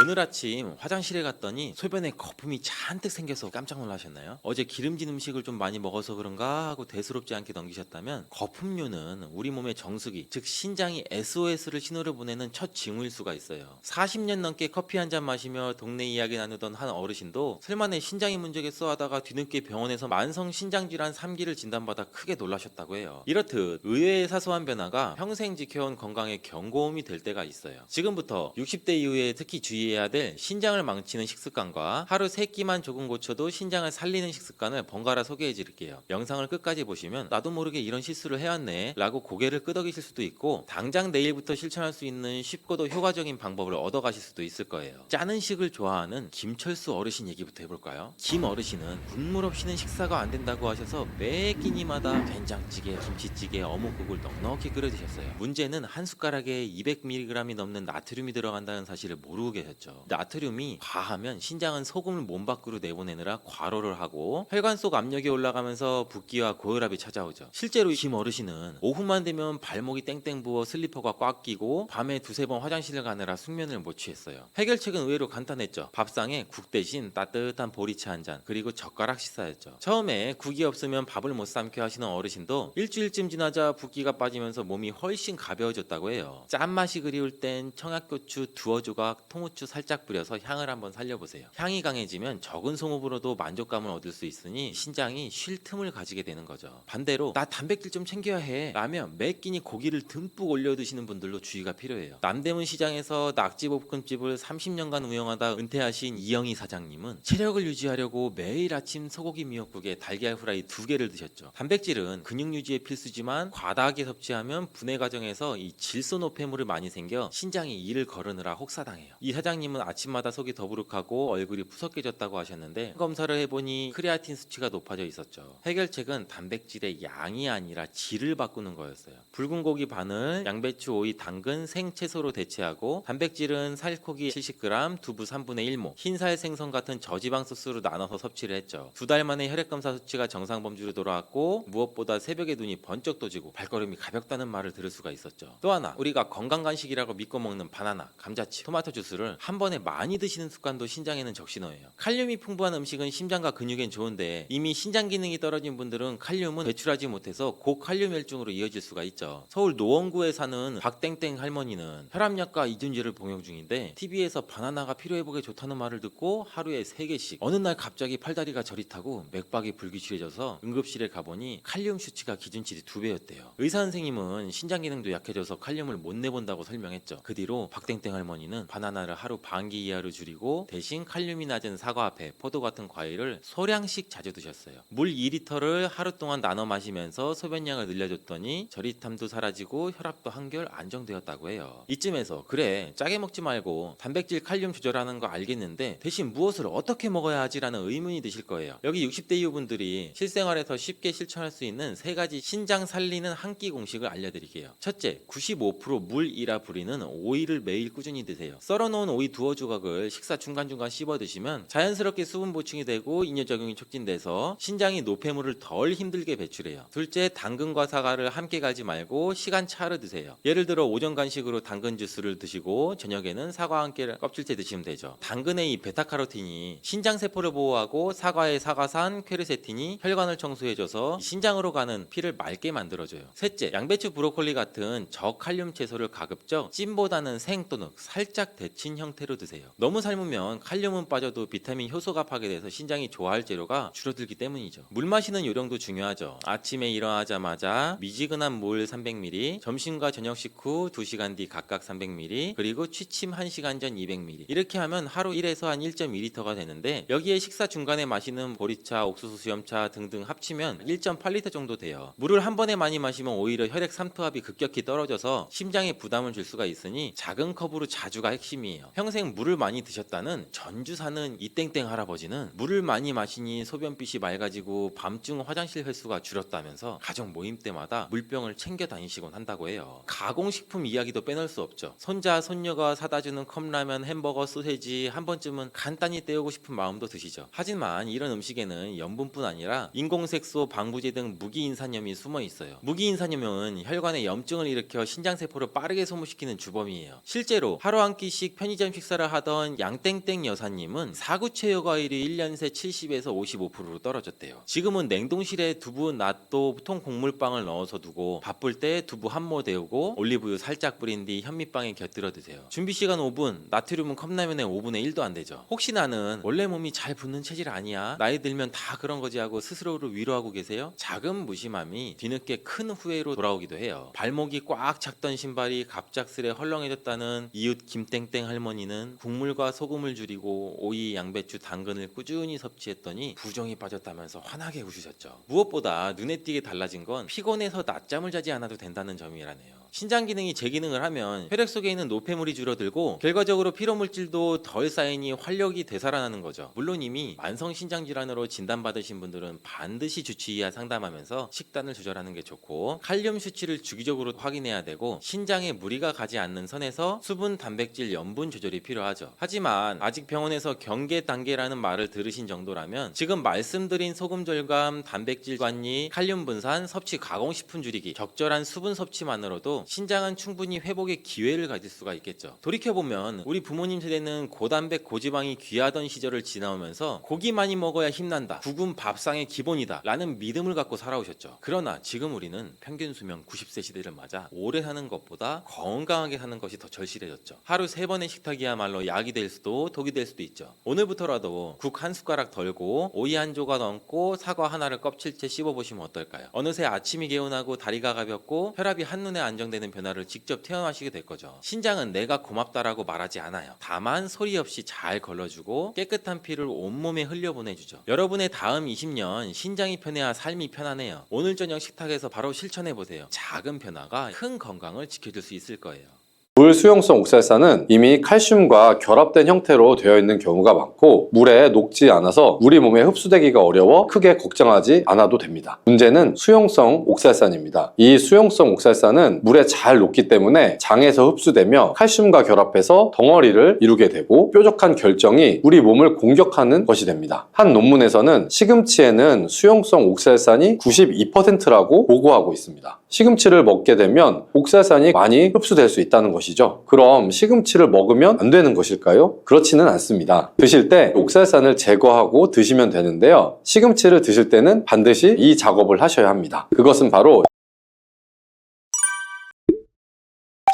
오늘 아침 화장실에 갔더니 소변에 거품이 잔뜩 생겨서 깜짝 놀라셨나요? 어제 기름진 음식을 좀 많이 먹어서 그런가 하고 대수롭지 않게 넘기셨다면, 거품류는 우리 몸의 정수기, 즉 신장이 SOS를 신호를 보내는 첫 징후일 수가 있어요. 40년 넘게 커피 한 잔 마시며 동네 이야기 나누던 한 어르신도 설마 내 신장이 문제겠어 하다가 뒤늦게 병원에서 만성 신장질환 3기를 진단받아 크게 놀라셨다고 해요. 이렇듯 의외의 사소한 변화가 평생 지켜온 건강에 경고음이 될 때가 있어요. 지금부터 60대 이후에 특히 주의해야 될 신장을 망치는 식습관과 하루 3끼만 조금 고쳐도 신장을 살리는 식습관을 번갈아 소개해 드릴게요. 영상을 끝까지 보시면 나도 모르게 이런 실수를 해왔네 라고 고개를 끄덕이실 수도 있고, 당장 내일부터 실천할 수 있는 쉽고도 효과적인 방법을 얻어가실 수도 있을 거예요. 짜는 식을 좋아하는 김철수 어르신 얘기부터 해볼까요? 김 어르신은 국물 없이는 식사가 안 된다고 하셔서 매 끼니마다 된장찌개, 김치찌개, 어묵국을 넉넉히 끓여 드셨어요. 문제는 한 숟가락에 200mg이 넘는 나트륨이 들어간다는 사실을 모르고 계셨죠. 나트륨이 과하면 신장은 소금을 몸 밖으로 내보내느라 과로를 하고 혈관 속 압력이 올라가면서 붓기와 고혈압이 찾아오죠. 실제로 김 어르신은 오후만 되면 발목이 땡땡 부어 슬리퍼가 꽉 끼고 밤에 두세 번 화장실을 가느라 숙면을 못 취했어요. 해결책은 의외로 간단했죠. 밥상에 국 대신 따뜻한 보리차 한 잔, 그리고 젓가락 식사였죠. 처음에 국이 없으면 밥을 못 삼켜 하시는 어르신도 일주일쯤 지나자 붓기가 빠지면서 몸이 훨씬 가벼워졌다고 해요. 짠맛이 그리울 땐 청양고추 두어 조각, 통후추 살짝 뿌려서 향을 한번 살려보세요. 향이 강해지면 적은 소모으로도 만족감을 얻을 수 있으니 신장이 쉴 틈을 가지게 되는 거죠. 반대로 나 단백질 좀 챙겨야 해 라면 매 끼니 고기를 듬뿍 올려 드시는 분들로 주의가 필요해요. 남대문 시장에서 낙지볶음집을 30년간 운영하다 은퇴하신 이영희 사장님은 체력을 유지하려고 매일 아침 소고기 미역국에 달걀 후라이 2개를 드셨죠. 단백질은 근육 유지에 필수지만 과다하게 섭취하면 분해 과정에서 이 질소노폐물을 많이 생겨 신장이 이를 거르느라 혹사당해요. 이 사장님은 아침마다 속이 더부룩하고 얼굴이 푸석해졌다고 하셨는데, 검사를 해보니 크레아틴 수치가 높아져 있었죠. 해결책은 단백질의 양이 아니라 질을 바꾸는 거였어요. 붉은 고기 반을 양배추, 오이, 당근, 생채소로 대체하고, 단백질은 살코기 70g, 두부 3분의 1모, 흰살 생선 같은 저지방 소스로 나눠서 섭취를 했죠. 2달 만에 혈액검사 수치가 정상 범주로 돌아왔고, 무엇보다 새벽에 눈이 번쩍 떠지고 발걸음이 가볍다는 말을 들을 수가 있었죠. 또 하나, 우리가 건강 간식이라고 믿고 먹는 바나나, 감자칩, 토마토 주스를 한 번에 많이 드시는 습관도 신장에는 적신호예요. 칼륨이 풍부한 음식은 심장과 근육엔 좋은데, 이미 신장 기능이 떨어진 분들은 칼륨은 배출하지 못해서 고칼륨 혈증으로 이어질 수가 있죠. 서울 노원구에 사는 박땡땡 할머니는 혈압약과 이중제를 복용 중인데, TV에서 바나나가 피로회복에 좋다는 말을 듣고 하루에 3개씩, 어느 날 갑자기 팔다리가 저릿하고 맥박이 불규칙해져서 응급실에 가보니 칼륨 수치가 기준치의 2배였대요. 의사 선생님은 신장 기능도 약해져서 칼륨을 못 내본다고 설명했죠. 그 뒤로 박땡땡 할머니는 바나나를 하루 반개 이하로 줄이고 대신 칼륨이 낮은 사과배, 포도 같은 과일을 소량씩 자주 드셨어요. 물 2리터를 하루 동안 나눠 마시면서 소변량을 늘려줬더니 저릿함도 사라지고 혈압도 한결 안정되었다고 해요. 이쯤에서 그래, 짜게 먹지 말고 단백질 칼륨 조절하는 거 알겠는데 대신 무엇을 어떻게 먹어야 하지라는 의문이 드실 거예요. 여기 60대 이후 분들이 실생활에서 쉽게 실천할 수 있는 3가지 신장 살리는 한 끼 공식을 알려드릴게요. 첫째, 95%물이라 불리는 오이를 매일 꾸준히 드세요. 썰어놓은 오이 두어 조각을 식사 중간중간 씹어 드시면 자연스럽게 수분 보충이 되고 인뇨 작용이 촉진돼서 신장이 노폐물을 덜 힘들게 배출해요. 둘째, 당근과 사과를 함께 갈지 말고 시간차로 드세요. 예를 들어 오전 간식으로 당근 주스를 드시고 저녁에는 사과와 함께 껍질째 드시면 되죠. 당근의 이 베타카로틴이 신장 세포를 보호하고, 사과의 사과산 퀘르세틴이 혈관을 청소해줘서 신장으로 가는 피를 맑게 만들어줘요. 셋째, 양배추, 브로콜리 같은 저칼륨 채소를 가급적 찜보다는 생 또는 살짝 데친 형태로 드세요. 너무 삶으면 칼륨은 빠져도 비타민 효소가 파괴돼서 신장이 좋아할 재료가 줄어들기 때문이죠. 물 마시는 요령도 중요하죠. 아침에 일어나자마자 미지근한 물 300ml, 점심과 저녁 식후 2시간 뒤 각각 300ml, 그리고 취침 1시간 전 200ml. 이렇게 하면 하루 1에서 한 1.2리터가 되는데, 여기에 식사 중간에 마시는 보리차, 옥수수 수염차 등등 합치면 1.8리터 정도 돼요. 물을 한 번에 많이 마시면 오히려 혈액 삼투압이 급격히 떨어져서 심장에 부담을 줄 수가 있으니 작은 컵으로 자주가 핵심이에요. 평생 물을 많이 드셨다는 전주 사는 이땡땡 할아버지는 물을 많이 마시니 소변빛이 맑아지고 밤중 화장실 횟수가 줄었다면서 가족 모임 때마다 물병을 챙겨 다니시곤 한다고 해요. 가공식품 이야기도 빼놓을 수 없죠. 손자, 손녀가 사다주는 컵라면, 햄버거, 소세지 한 번쯤은 간단히 때우고 싶은 마음도 드시죠. 하지만 이런 음식에는 염분뿐 아니라 인공색소, 방부제 등 무기인산염이 숨어 있어요. 무기인산염은 혈관에 염증을 일으켜 신장세포를 빠르게 소모시키는 주범이에요. 실제로 하루 한 끼씩 편의점 편의점 식사를 하던 양땡땡 여사님은 사구체여 과일이 1년 새 70에서 55%로 떨어졌대요. 지금은 냉동실에 두부, 낫또, 통 곡물빵을 넣어서 두고 바쁠 때 두부 한 모 데우고 올리브유 살짝 뿌린 뒤 현미빵에 곁들여 드세요. 준비 시간 5분, 나트륨은 컵라면의 5분의 1도 안 되죠. 혹시 나는 원래 몸이 잘 붙는 체질 아니야? 나이 들면 다 그런 거지 하고 스스로를 위로하고 계세요? 작은 무심함이 뒤늦게 큰 후회로 돌아오기도 해요. 발목이 꽉 찼던 신발이 갑작스레 헐렁해졌다는 이웃 김땡땡 할머니는 국물과 소금을 줄이고 오이, 양배추, 당근을 꾸준히 섭취했더니 부종이 빠졌다면서 환하게 웃으셨죠. 무엇보다 눈에 띄게 달라진 건 피곤해서 낮잠을 자지 않아도 된다는 점이라네요. 신장 기능이 재기능을 하면 혈액 속에 있는 노폐물이 줄어들고 결과적으로 피로물질도 덜 쌓이니 활력이 되살아나는 거죠. 물론 이미 만성 신장 질환으로 진단받으신 분들은 반드시 주치의와 상담하면서 식단을 조절하는 게 좋고 칼륨 수치를 주기적으로 확인해야 되고 신장에 무리가 가지 않는 선에서 수분, 단백질, 염분 조절이 필요하죠. 하지만 아직 병원에서 경계 단계라는 말을 들으신 정도라면 지금 말씀드린 소금 절감, 단백질 관리, 칼륨 분산, 섭취 가공식품 줄이기, 적절한 수분 섭취만으로도 신장은 충분히 회복의 기회를 가질 수가 있겠죠. 돌이켜보면 우리 부모님 세대는 고단백 고지방이 귀하던 시절을 지나오면서 고기 많이 먹어야 힘난다, 국은 밥상의 기본이다 라는 믿음을 갖고 살아오셨죠. 그러나 지금 우리는 평균 수명 90세 시대를 맞아 오래 사는 것보다 건강하게 사는 것이 더 절실해졌죠. 하루 3번의 식탁이야말로 약이 될 수도 독이 될 수도 있죠. 오늘부터라도 국 한 숟가락 덜고 오이 한 조각 얹고 사과 하나를 껍질째 씹어보시면 어떨까요? 어느새 아침이 개운하고 다리가 가볍고 혈압이 한눈에 안정되는 변화를 직접 체험하시게 될 거죠. 신장은 내가 고맙다라고 말하지 않아요. 다만 소리 없이 잘 걸러주고 깨끗한 피를 온몸에 흘려보내주죠. 여러분의 다음 20년 신장이 편해야 삶이 편하네요. 오늘 저녁 식탁에서 바로 실천해보세요. 작은 변화가 큰 건강을 지켜줄 수 있을 거예요. 불수용성 옥살산은 이미 칼슘과 결합된 형태로 되어 있는 경우가 많고 물에 녹지 않아서 우리 몸에 흡수되기가 어려워 크게 걱정하지 않아도 됩니다. 문제는 수용성 옥살산입니다. 이 수용성 옥살산은 물에 잘 녹기 때문에 장에서 흡수되며 칼슘과 결합해서 덩어리를 이루게 되고 뾰족한 결정이 우리 몸을 공격하는 것이 됩니다. 한 논문에서는 시금치에는 수용성 옥살산이 92%라고 보고하고 있습니다. 시금치를 먹게 되면 옥살산이 많이 흡수될 수 있다는 것이죠. 그럼 시금치를 먹으면 안 되는 것일까요? 그렇지는 않습니다. 드실 때 옥살산을 제거하고 드시면 되는데요. 시금치를 드실 때는 반드시 이 작업을 하셔야 합니다. 그것은 바로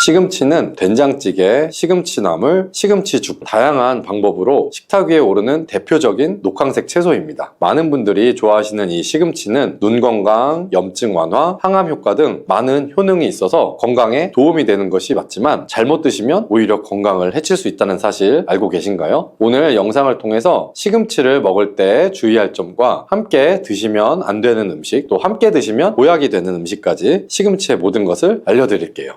시금치는 된장찌개, 시금치나물, 시금치죽 다양한 방법으로 식탁 위에 오르는 대표적인 녹황색 채소입니다. 많은 분들이 좋아하시는 이 시금치는 눈 건강, 염증 완화, 항암 효과 등 많은 효능이 있어서 건강에 도움이 되는 것이 맞지만 잘못 드시면 오히려 건강을 해칠 수 있다는 사실 알고 계신가요? 오늘 영상을 통해서 시금치를 먹을 때 주의할 점과 함께 드시면 안 되는 음식, 또 함께 드시면 보약이 되는 음식까지 시금치의 모든 것을 알려드릴게요.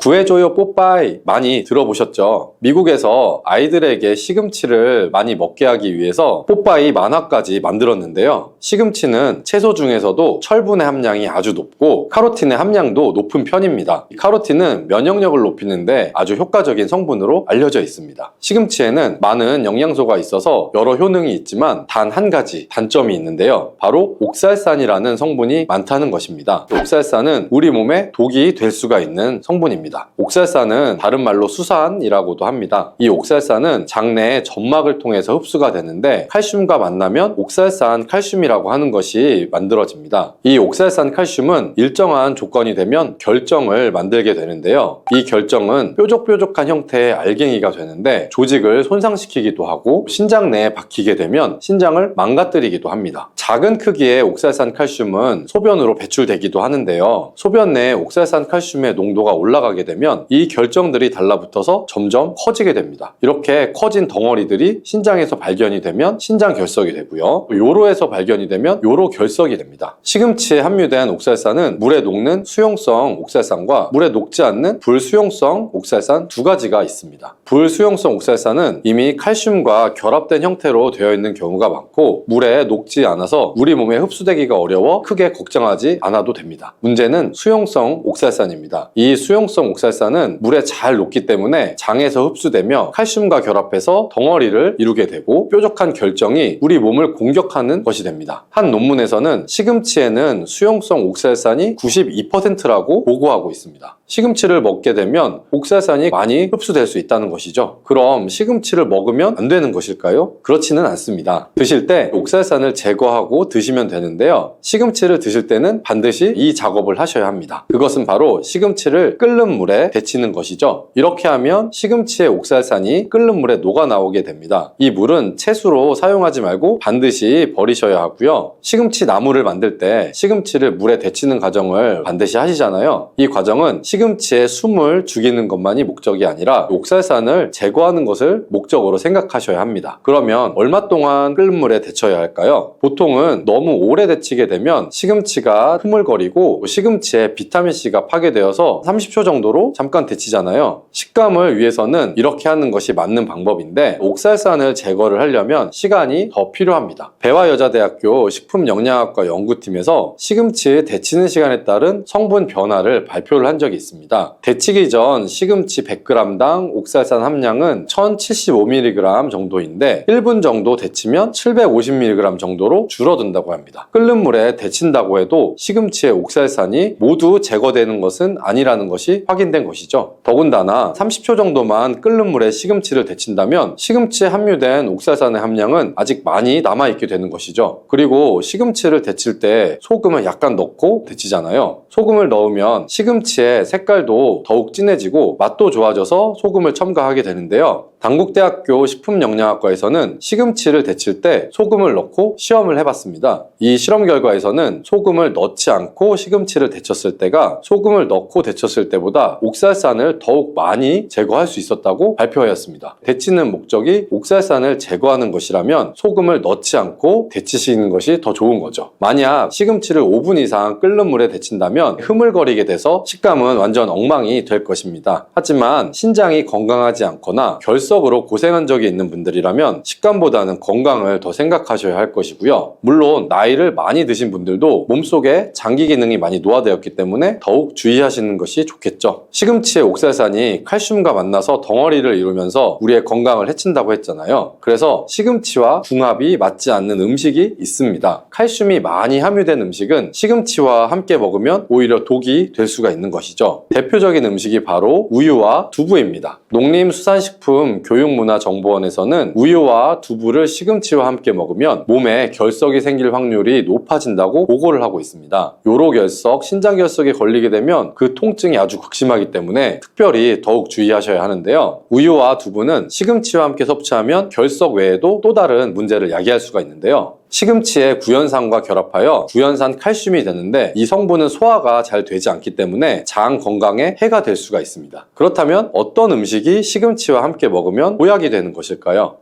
구해줘요 뽀빠이 많이 들어보셨죠? 미국에서 아이들에게 시금치를 많이 먹게 하기 위해서 뽀빠이 만화까지 만들었는데요. 시금치는 채소 중에서도 철분의 함량이 아주 높고 카로틴의 함량도 높은 편입니다. 카로틴은 면역력을 높이는데 아주 효과적인 성분으로 알려져 있습니다. 시금치에는 많은 영양소가 있어서 여러 효능이 있지만 단 한 가지 단점이 있는데요. 바로 옥살산이라는 성분이 많다는 것입니다. 옥살산은 우리 몸에 독이 될 수가 있는 성분입니다. 옥살산은 다른 말로 수산이라고도 합니다. 이 옥살산은 장내의 점막을 통해서 흡수가 되는데 칼슘과 만나면 옥살산 칼슘이라고 하는 것이 만들어집니다. 이 옥살산 칼슘은 일정한 조건이 되면 결정을 만들게 되는데요. 이 결정은 뾰족뾰족한 형태의 알갱이가 되는데 조직을 손상시키기도 하고 신장 내에 박히게 되면 신장을 망가뜨리기도 합니다. 작은 크기의 옥살산 칼슘은 소변으로 배출되기도 하는데요. 소변 내에 옥살산 칼슘의 농도가 올라가게 되면 이 결정들이 달라붙어서 점점 커지게 됩니다. 이렇게 커진 덩어리들이 신장에서 발견이 되면 신장 결석이 되고요. 요로에서 발견이 되면 요로 결석이 됩니다. 시금치에 함유된 옥살산은 물에 녹는 수용성 옥살산과 물에 녹지 않는 불수용성 옥살산 두 가지가 있습니다. 불수용성 옥살산은 이미 칼슘과 결합된 형태로 되어 있는 경우가 많고 물에 녹지 않아서 있어서 우리 몸에 흡수되기가 어려워 크게 걱정하지 않아도 됩니다. 문제는 수용성 옥살산입니다. 이 수용성 옥살산은 물에 잘 녹기 때문에 장에서 흡수되며 칼슘과 결합해서 덩어리를 이루게 되고 뾰족한 결정이 우리 몸을 공격하는 것이 됩니다. 한 논문에서는 시금치에는 수용성 옥살산이 92%라고 보고하고 있습니다. 시금치를 먹게 되면 옥살산이 많이 흡수될 수 있다는 것이죠. 그럼 시금치를 먹으면 안 되는 것일까요? 그렇지는 않습니다. 드실 때 옥살산을 제거하고 드시면 되는데요. 시금치를 드실 때는 반드시 이 작업을 하셔야 합니다. 그것은 바로 시금치를 끓는 물에 데치는 것이죠. 이렇게 하면 시금치의 옥살산이 끓는 물에 녹아 나오게 됩니다. 이 물은 채수로 사용하지 말고 반드시 버리셔야 하고요. 시금치 나물을 만들 때 시금치를 물에 데치는 과정을 반드시 하시잖아요. 이 과정은 시금치의 숨을 죽이는 것만이 목적이 아니라 옥살산을 제거하는 것을 목적으로 생각하셔야 합니다. 그러면 얼마 동안 끓는 물에 데쳐야 할까요? 보통은 너무 오래 데치게 되면 시금치가 흐물거리고 시금치에 비타민C가 파괴되어서 30초 정도로 잠깐 데치잖아요. 식감을 위해서는 이렇게 하는 것이 맞는 방법인데 옥살산을 제거를 하려면 시간이 더 필요합니다. 배화여자대학교 식품영양학과 연구팀에서 시금치 데치는 시간에 따른 성분 변화를 발표를 한 적이 있습니다. 데치기 전 시금치 100g당 옥살산 함량은 1075mg 정도인데 1분 정도 데치면 750mg 정도로 줄어든다고 합니다. 끓는 물에 데친다고 해도 시금치의 옥살산이 모두 제거되는 것은 아니라는 것이 확인된 것이죠. 더군다나 30초 정도만 끓는 물에 시금치를 데친다면 시금치에 함유된 옥살산의 함량은 아직 많이 남아있게 되는 것이죠. 그리고 시금치를 데칠 때 소금을 약간 넣고 데치잖아요. 소금을 넣으면 시금치의 색깔도 더욱 진해지고 맛도 좋아져서 소금을 첨가하게 되는데요. 당국대학교 식품영양학과에서는 시금치를 데칠 때 소금을 넣고 시험을 해봤습니다. 이 실험 결과에서는 소금을 넣지 않고 시금치를 데쳤을 때가 소금을 넣고 데쳤을 때보다 옥살산을 더욱 많이 제거할 수 있었다고 발표하였습니다. 데치는 목적이 옥살산을 제거하는 것이라면 소금을 넣지 않고 데치시는 것이 더 좋은 거죠. 만약 시금치를 5분 이상 끓는 물에 데친다면 흐물거리게 돼서 식감은 완전 엉망이 될 것입니다. 하지만 신장이 건강하지 않거나 결석으로 고생한 적이 있는 분들이라면 식감보다는 건강을 더 생각하셔야 할 것이고요. 물론 나이를 많이 드신 분들도 몸속에 장기 기능이 많이 노화되었기 때문에 더욱 주의하시는 것이 좋겠죠. 시금치의 옥살산이 칼슘과 만나서 덩어리를 이루면서 우리의 건강을 해친다고 했잖아요. 그래서 시금치와 궁합이 맞지 않는 음식이 있습니다. 칼슘이 많이 함유된 음식은 시금치와 함께 먹으면 오히려 독이 될 수가 있는 것이죠. 대표적인 음식이 바로 우유와 두부입니다. 농림수산식품교육문화정보원에서는 우유와 두부를 시금치와 함께 먹으면 몸에 결석이 생길 확률이 높아진다고 보고를 하고 있습니다. 요로결석, 신장결석에 걸리게 되면 그 통증이 아주 극심하기 때문에 특별히 더욱 주의하셔야 하는데요. 우유와 두부는 시금치와 함께 섭취하면 결석 외에도 또 다른 문제를 야기할 수가 있는데요. 시금치의 구연산과 결합하여 구연산 칼슘이 되는데 이 성분은 소화가 잘 되지 않기 때문에 장 건강에 해가 될 수가 있습니다. 그렇다면 어떤 음식이 시금치와 함께 먹으면 보약이 되는 것일까요?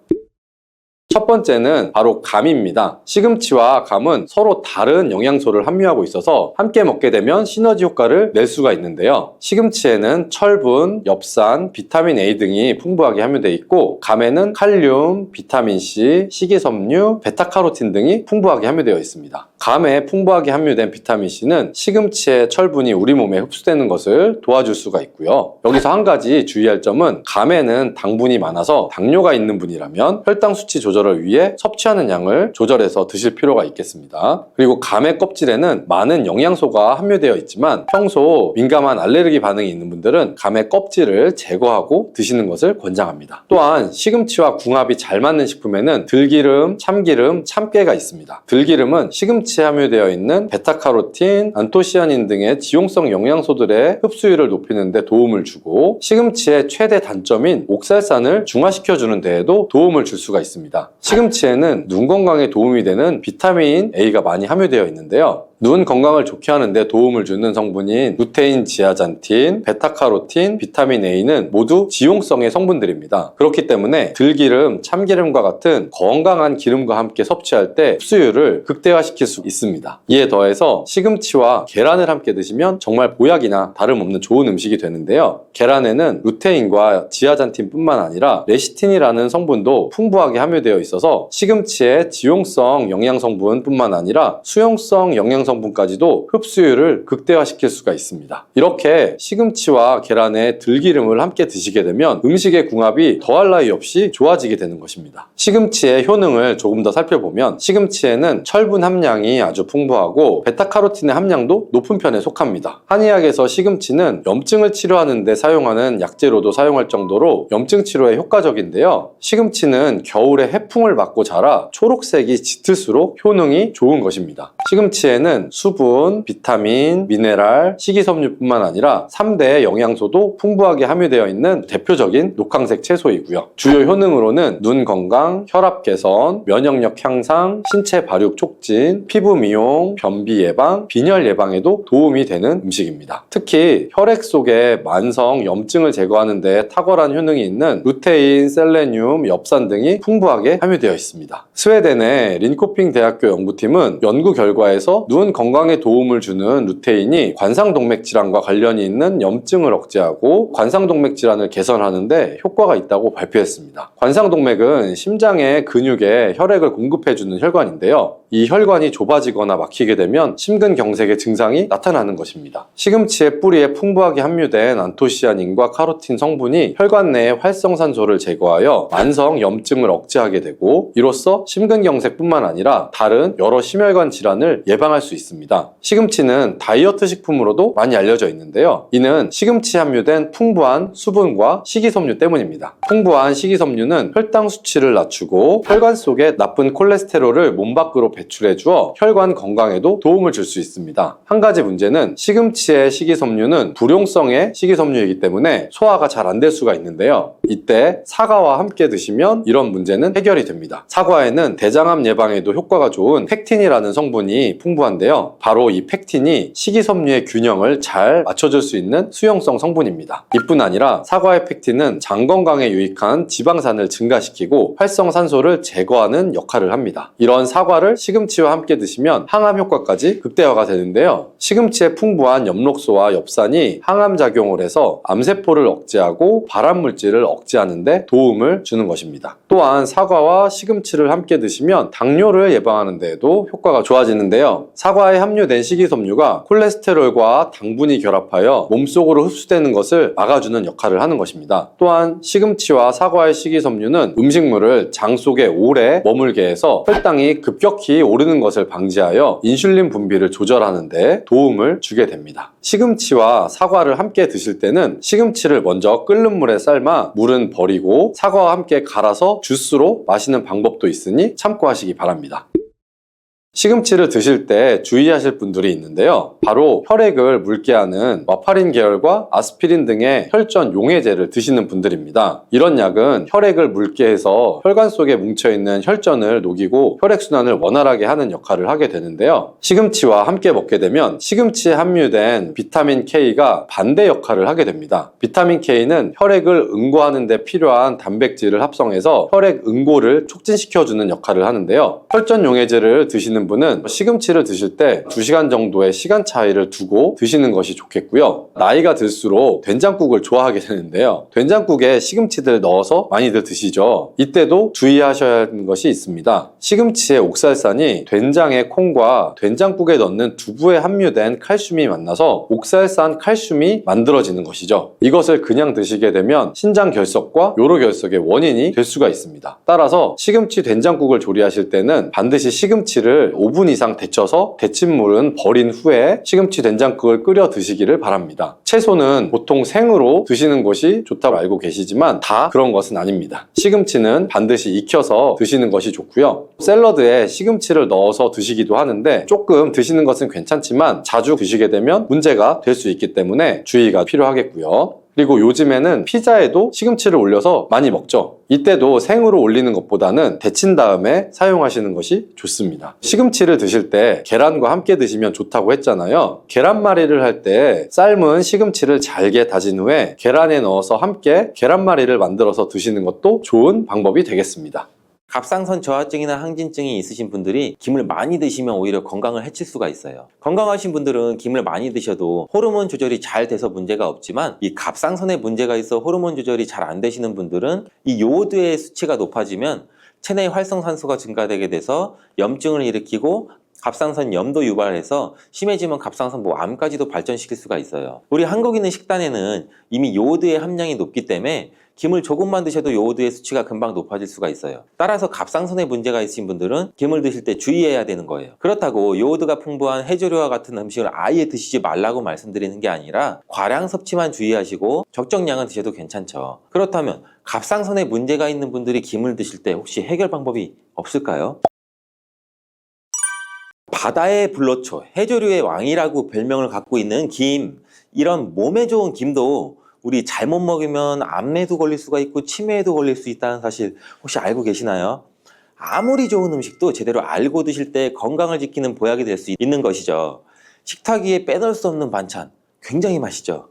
첫 번째는 바로 감입니다. 시금치와 감은 서로 다른 영양소를 함유하고 있어서 함께 먹게 되면 시너지 효과를 낼 수가 있는데요. 시금치에는 철분, 엽산, 비타민 A 등이 풍부하게 함유되어 있고 감에는 칼륨, 비타민 C, 식이섬유, 베타카로틴 등이 풍부하게 함유되어 있습니다. 감에 풍부하게 함유된 비타민 C는 시금치의 철분이 우리 몸에 흡수되는 것을 도와줄 수가 있고요. 여기서 한 가지 주의할 점은 감에는 당분이 많아서 당뇨가 있는 분이라면 혈당 수치 조절을 위해 섭취하는 양을 조절해서 드실 필요가 있겠습니다. 그리고 감의 껍질에는 많은 영양소가 함유되어 있지만 평소 민감한 알레르기 반응이 있는 분들은 감의 껍질을 제거하고 드시는 것을 권장합니다. 또한 시금치와 궁합이 잘 맞는 식품에는 들기름, 참기름, 참깨가 있습니다. 들기름은 시금치에 함유되어 있는 베타카로틴, 안토시아닌 등의 지용성 영양소들의 흡수율을 높이는 데 도움을 주고 시금치의 최대 단점인 옥살산을 중화시켜주는 데에도 도움을 줄 수가 있습니다. 시금치에는 눈 건강에 도움이 되는 비타민 A가 많이 함유되어 있는데요. 눈 건강을 좋게 하는데 도움을 주는 성분인 루테인, 지아잔틴, 베타카로틴, 비타민 A는 모두 지용성의 성분들입니다. 그렇기 때문에 들기름, 참기름과 같은 건강한 기름과 함께 섭취할 때 흡수율을 극대화시킬 수 있습니다. 이에 더해서 시금치와 계란을 함께 드시면 정말 보약이나 다름없는 좋은 음식이 되는데요. 계란에는 루테인과 지아잔틴뿐만 아니라 레시틴이라는 성분도 풍부하게 함유되어 있어서 시금치의 지용성 영양성분뿐만 아니라 수용성 영양성분까지도 흡수율을 극대화시킬 수가 있습니다. 이렇게 시금치와 계란에 들기름을 함께 드시게 되면 음식의 궁합이 더할 나위 없이 좋아지게 되는 것입니다. 시금치의 효능을 조금 더 살펴보면 시금치에는 철분 함량이 아주 풍부하고 베타카로틴의 함량도 높은 편에 속합니다. 한의학에서 시금치는 염증을 치료하는 데 사용하는 약재로도 사용할 정도로 염증 치료에 효과적인데요. 시금치는 겨울에 해풍을 맞고 자라 초록색이 짙을수록 효능이 좋은 것입니다. 시금치에는 수분, 비타민, 미네랄, 식이섬유뿐만 아니라 3대 영양소도 풍부하게 함유되어 있는 대표적인 녹황색 채소이고요. 주요 효능으로는 눈 건강, 혈압 개선, 면역력 향상, 신체 발육 촉진, 피부 미용, 변비 예방, 빈혈 예방에도 도움이 되는 음식입니다. 특히 혈액 속에 만성 염증을 제거하는 데 탁월한 효능이 있는 루테인, 셀레늄, 엽산 등이 풍부하게 함유되어 있습니다. 스웨덴의 린코핑 대학교 연구팀은 연구 결과에서 눈 건강에 도움을 주는 루테인이 관상동맥 질환과 관련이 있는 염증을 억제하고 관상동맥 질환을 개선하는 데 효과가 있다고 발표했습니다. 관상동맥은 심장의 근육에 혈액을 공급해주는 혈관인데요. 이 혈관이 좁아지거나 막히게 되면 심근경색의 증상이 나타나는 것입니다. 시금치의 뿌리에 풍부하게 함유된 안토시아닌과 카로틴 성분이 혈관 내의 활성산소를 제거하여 만성 염증을 억제하게 되고 이로써 심근경색뿐만 아니라 다른 여러 심혈관 질환을 예방할 수 있습니다. 시금치는 다이어트 식품으로도 많이 알려져 있는데요. 이는 시금치에 함유된 풍부한 수분과 식이섬유 때문입니다. 풍부한 식이섬유는 혈당 수치를 낮추고 혈관 속에 나쁜 콜레스테롤을 몸 밖으로 배출해 주어 혈관 건강에도 도움을 줄 수 있습니다. 한 가지 문제는 시금치의 식이섬유는 불용성의 식이섬유이기 때문에 소화가 잘 안 될 수가 있는데요. 이때 사과와 함께 드시면 이런 문제는 해결이 됩니다. 사과에는 대장암 예방에도 효과가 좋은 펙틴이라는 성분이 풍부한데요. 바로 이 펙틴이 식이섬유의 균형을 잘 맞춰줄 수 있는 수용성 성분입니다. 이뿐 아니라 사과의 펙틴은 장 건강에 유익한 지방산을 증가시키고 활성산소를 제거하는 역할을 합니다. 이런 사과를 시금치와 함께 드시면 항암 효과까지 극대화가 되는데요. 시금치에 풍부한 엽록소와 엽산이 항암 작용을 해서 암세포를 억제하고 발암물질을 억제하는 데 도움을 주는 것입니다. 또한 사과와 시금치를 함께 드시면 당뇨를 예방하는 데에도 효과가 좋아지는데요. 사과에 함유된 식이섬유가 콜레스테롤과 당분이 결합하여 몸속으로 흡수되는 것을 막아주는 역할을 하는 것입니다. 또한 시금치와 사과의 식이섬유는 음식물을 장 속에 오래 머물게 해서 혈당이 급격히 오르는 것을 방지하여 인슐린 분비를 조절하는 데 도움을 주게 됩니다. 시금치와 사과를 함께 드실 때는 시금치를 먼저 끓는 물에 삶아 물은 버리고 사과와 함께 갈아서 주스로 마시는 방법도 있으니 참고하시기 바랍니다. 시금치를 드실 때 주의하실 분들이 있는데요. 바로 혈액을 묽게 하는 와파린 계열과 아스피린 등의 혈전 용해제를 드시는 분들입니다. 이런 약은 혈액을 묽게 해서 혈관 속에 뭉쳐있는 혈전을 녹이고 혈액순환을 원활하게 하는 역할을 하게 되는데요. 시금치와 함께 먹게 되면 시금치에 함유된 비타민 K가 반대 역할을 하게 됩니다. 비타민 K는 혈액을 응고하는 데 필요한 단백질을 합성해서 혈액 응고를 촉진시켜주는 역할을 하는데요. 혈전 용해제를 드시는 분은 시금치를 드실 때 2시간 정도의 시간 차이를 두고 드시는 것이 좋겠고요. 나이가 들수록 된장국을 좋아하게 되는데요. 된장국에 시금치들 넣어서 많이들 드시죠. 이때도 주의하셔야 하는 것이 있습니다. 시금치의 옥살산이 된장의 콩과 된장국에 넣는 두부에 함유된 칼슘이 만나서 옥살산 칼슘이 만들어지는 것이죠. 이것을 그냥 드시게 되면 신장 결석과 요로 결석의 원인이 될 수가 있습니다. 따라서 시금치 된장국을 조리하실 때는 반드시 시금치를 5분 이상 데쳐서 데친 물은 버린 후에 시금치 된장국을 끓여 드시기를 바랍니다. 채소는 보통 생으로 드시는 것이 좋다고 알고 계시지만 다 그런 것은 아닙니다. 시금치는 반드시 익혀서 드시는 것이 좋고요. 샐러드에 시금치를 넣어서 드시기도 하는데 조금 드시는 것은 괜찮지만 자주 드시게 되면 문제가 될 수 있기 때문에 주의가 필요하겠고요. 그리고 요즘에는 피자에도 시금치를 올려서 많이 먹죠. 이때도 생으로 올리는 것보다는 데친 다음에 사용하시는 것이 좋습니다. 시금치를 드실 때 계란과 함께 드시면 좋다고 했잖아요. 계란말이를 할 때 삶은 시금치를 잘게 다진 후에 계란에 넣어서 함께 계란말이를 만들어서 드시는 것도 좋은 방법이 되겠습니다. 갑상선 저하증이나 항진증이 있으신 분들이 김을 많이 드시면 오히려 건강을 해칠 수가 있어요. 건강하신 분들은 김을 많이 드셔도 호르몬 조절이 잘 돼서 문제가 없지만 이 갑상선에 문제가 있어 호르몬 조절이 잘 안 되시는 분들은 이 요오드의 수치가 높아지면 체내 활성산소가 증가되게 돼서 염증을 일으키고 갑상선 염도 유발해서 심해지면 갑상선 암까지도 발전시킬 수가 있어요. 우리 한국인의 식단에는 이미 요오드의 함량이 높기 때문에 김을 조금만 드셔도 요오드의 수치가 금방 높아질 수가 있어요. 따라서 갑상선에 문제가 있으신 분들은 김을 드실 때 주의해야 되는 거예요. 그렇다고 요오드가 풍부한 해조류와 같은 음식을 아예 드시지 말라고 말씀드리는 게 아니라 과량 섭취만 주의하시고 적정량은 드셔도 괜찮죠. 그렇다면 갑상선에 문제가 있는 분들이 김을 드실 때 혹시 해결 방법이 없을까요? 바다의 불로초, 해조류의 왕이라고 별명을 갖고 있는 김, 이런 몸에 좋은 김도 우리 잘못 먹으면 암에도 걸릴 수가 있고 치매에도 걸릴 수 있다는 사실 혹시 알고 계시나요? 아무리 좋은 음식도 제대로 알고 드실 때 건강을 지키는 보약이 될 수 있는 것이죠. 식탁 위에 빼놓을 수 없는 반찬, 굉장히 맛있죠.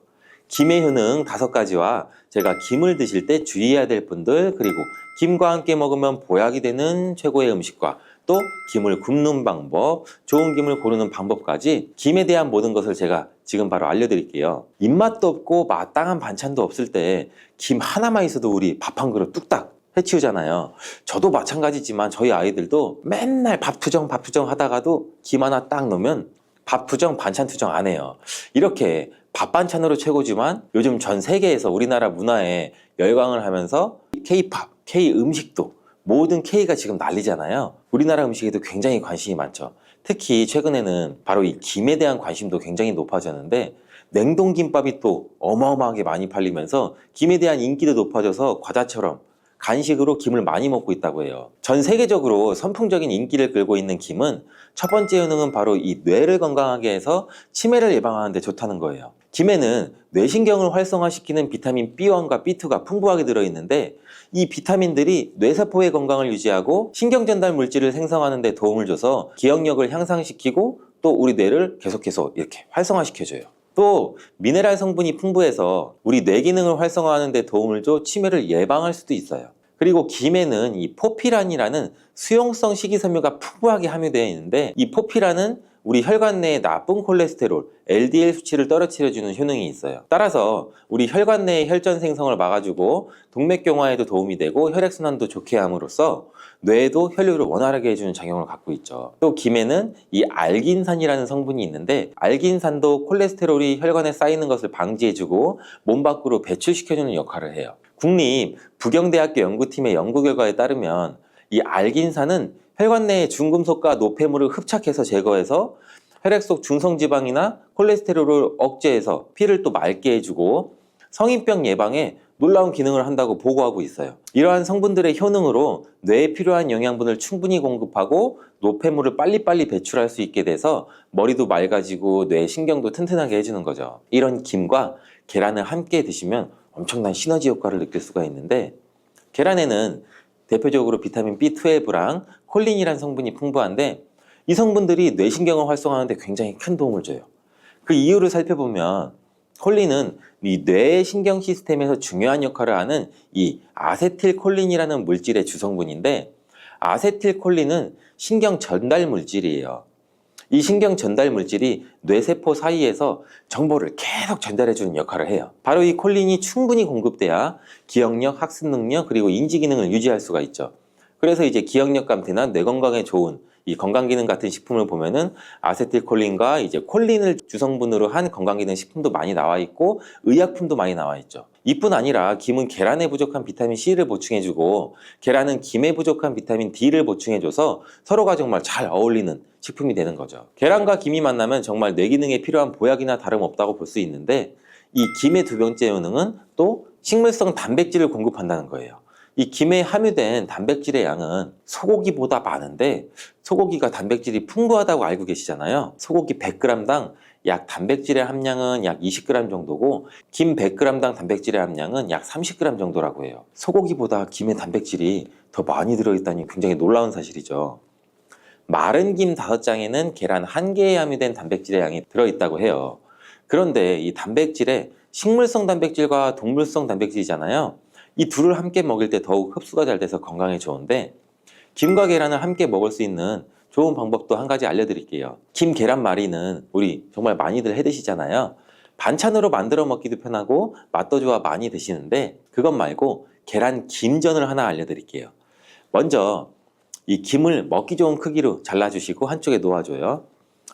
김의 효능 5가지와 제가 김을 드실 때 주의해야 될 분들, 그리고 김과 함께 먹으면 보약이 되는 최고의 음식과 또 김을 굽는 방법, 좋은 김을 고르는 방법까지 김에 대한 모든 것을 제가 지금 바로 알려드릴게요. 입맛도 없고 마땅한 반찬도 없을 때 김 하나만 있어도 우리 밥 한 그릇 뚝딱 해치우잖아요. 저도 마찬가지지만 저희 아이들도 맨날 밥 투정 하다가도 김 하나 딱 넣으면 밥 투정 반찬 투정 안 해요. 이렇게 밥 반찬으로 최고지만 요즘 전 세계에서 우리나라 문화에 열광을 하면서 K-팝, K-음식도 모든 K가 지금 난리잖아요. 우리나라 음식에도 굉장히 관심이 많죠. 특히 최근에는 바로 이 김에 대한 관심도 굉장히 높아졌는데 냉동김밥이 또 어마어마하게 많이 팔리면서 김에 대한 인기도 높아져서 과자처럼 간식으로 김을 많이 먹고 있다고 해요. 전 세계적으로 선풍적인 인기를 끌고 있는 김은 첫 번째 효능은 바로 이 뇌를 건강하게 해서 치매를 예방하는 데 좋다는 거예요. 김에는 뇌신경을 활성화시키는 비타민 B1과 B2가 풍부하게 들어있는데 이 비타민들이 뇌세포의 건강을 유지하고 신경전달 물질을 생성하는 데 도움을 줘서 기억력을 향상시키고 또 우리 뇌를 계속해서 이렇게 활성화시켜줘요. 또 미네랄 성분이 풍부해서 우리 뇌 기능을 활성화하는 데 도움을 줘 치매를 예방할 수도 있어요. 그리고 김에는 이 포피란이라는 수용성 식이섬유가 풍부하게 함유되어 있는데 이 포피란은 우리 혈관 내의 나쁜 콜레스테롤, LDL 수치를 떨어뜨려주는 효능이 있어요. 따라서 우리 혈관 내의 혈전 생성을 막아주고 동맥경화에도 도움이 되고 혈액순환도 좋게 함으로써 뇌에도 혈류를 원활하게 해주는 작용을 갖고 있죠. 또 김에는 이 알긴산이라는 성분이 있는데 알긴산도 콜레스테롤이 혈관에 쌓이는 것을 방지해주고 몸 밖으로 배출시켜주는 역할을 해요. 국립 부경대학교 연구팀의 연구 결과에 따르면 이 알긴산은 혈관 내의 중금속과 노폐물을 흡착해서 제거해서 혈액 속 중성지방이나 콜레스테롤을 억제해서 피를 또 맑게 해주고 성인병 예방에 놀라운 기능을 한다고 보고하고 있어요. 이러한 성분들의 효능으로 뇌에 필요한 영양분을 충분히 공급하고 노폐물을 빨리빨리 배출할 수 있게 돼서 머리도 맑아지고 뇌 신경도 튼튼하게 해주는 거죠. 이런 김과 계란을 함께 드시면 엄청난 시너지 효과를 느낄 수가 있는데 계란에는 대표적으로 비타민 B12랑 콜린이라는 성분이 풍부한데 이 성분들이 뇌신경을 활성화하는 데 굉장히 큰 도움을 줘요. 그 이유를 살펴보면 콜린은 이 뇌의 신경 시스템에서 중요한 역할을 하는 이 아세틸콜린이라는 물질의 주성분인데 아세틸콜린은 신경 전달 물질이에요. 이 신경 전달 물질이 뇌세포 사이에서 정보를 계속 전달해주는 역할을 해요. 바로 이 콜린이 충분히 공급돼야 기억력, 학습 능력, 그리고 인지 기능을 유지할 수가 있죠. 그래서 이제 기억력 감퇴나 뇌 건강에 좋은 이 건강기능 같은 식품을 보면은 아세틸콜린과 이제 콜린을 주성분으로 한 건강기능 식품도 많이 나와 있고 의약품도 많이 나와 있죠. 이뿐 아니라 김은 계란에 부족한 비타민 C를 보충해주고 계란은 김에 부족한 비타민 D를 보충해줘서 서로가 정말 잘 어울리는 식품이 되는 거죠. 계란과 김이 만나면 정말 뇌 기능에 필요한 보약이나 다름없다고 볼 수 있는데 이 김의 두 번째 효능은 또 식물성 단백질을 공급한다는 거예요. 이 김에 함유된 단백질의 양은 소고기보다 많은데 소고기가 단백질이 풍부하다고 알고 계시잖아요. 소고기 100g당 약 단백질의 함량은 약 20g 정도고 김 100g당 단백질의 함량은 약 30g 정도라고 해요. 소고기보다 김의 단백질이 더 많이 들어있다니 굉장히 놀라운 사실이죠. 마른 김 5장에는 계란 1개에 함유된 단백질의 양이 들어있다고 해요. 그런데 이 단백질에 식물성 단백질과 동물성 단백질이잖아요. 이 둘을 함께 먹일 때 더욱 흡수가 잘 돼서 건강에 좋은데 김과 계란을 함께 먹을 수 있는 좋은 방법도 한 가지 알려드릴게요. 김 계란말이는 우리 정말 많이들 해 드시잖아요. 반찬으로 만들어 먹기도 편하고 맛도 좋아 많이 드시는데 그것 말고 계란 김전을 하나 알려드릴게요. 먼저 이 김을 먹기 좋은 크기로 잘라주시고 한쪽에 놓아줘요.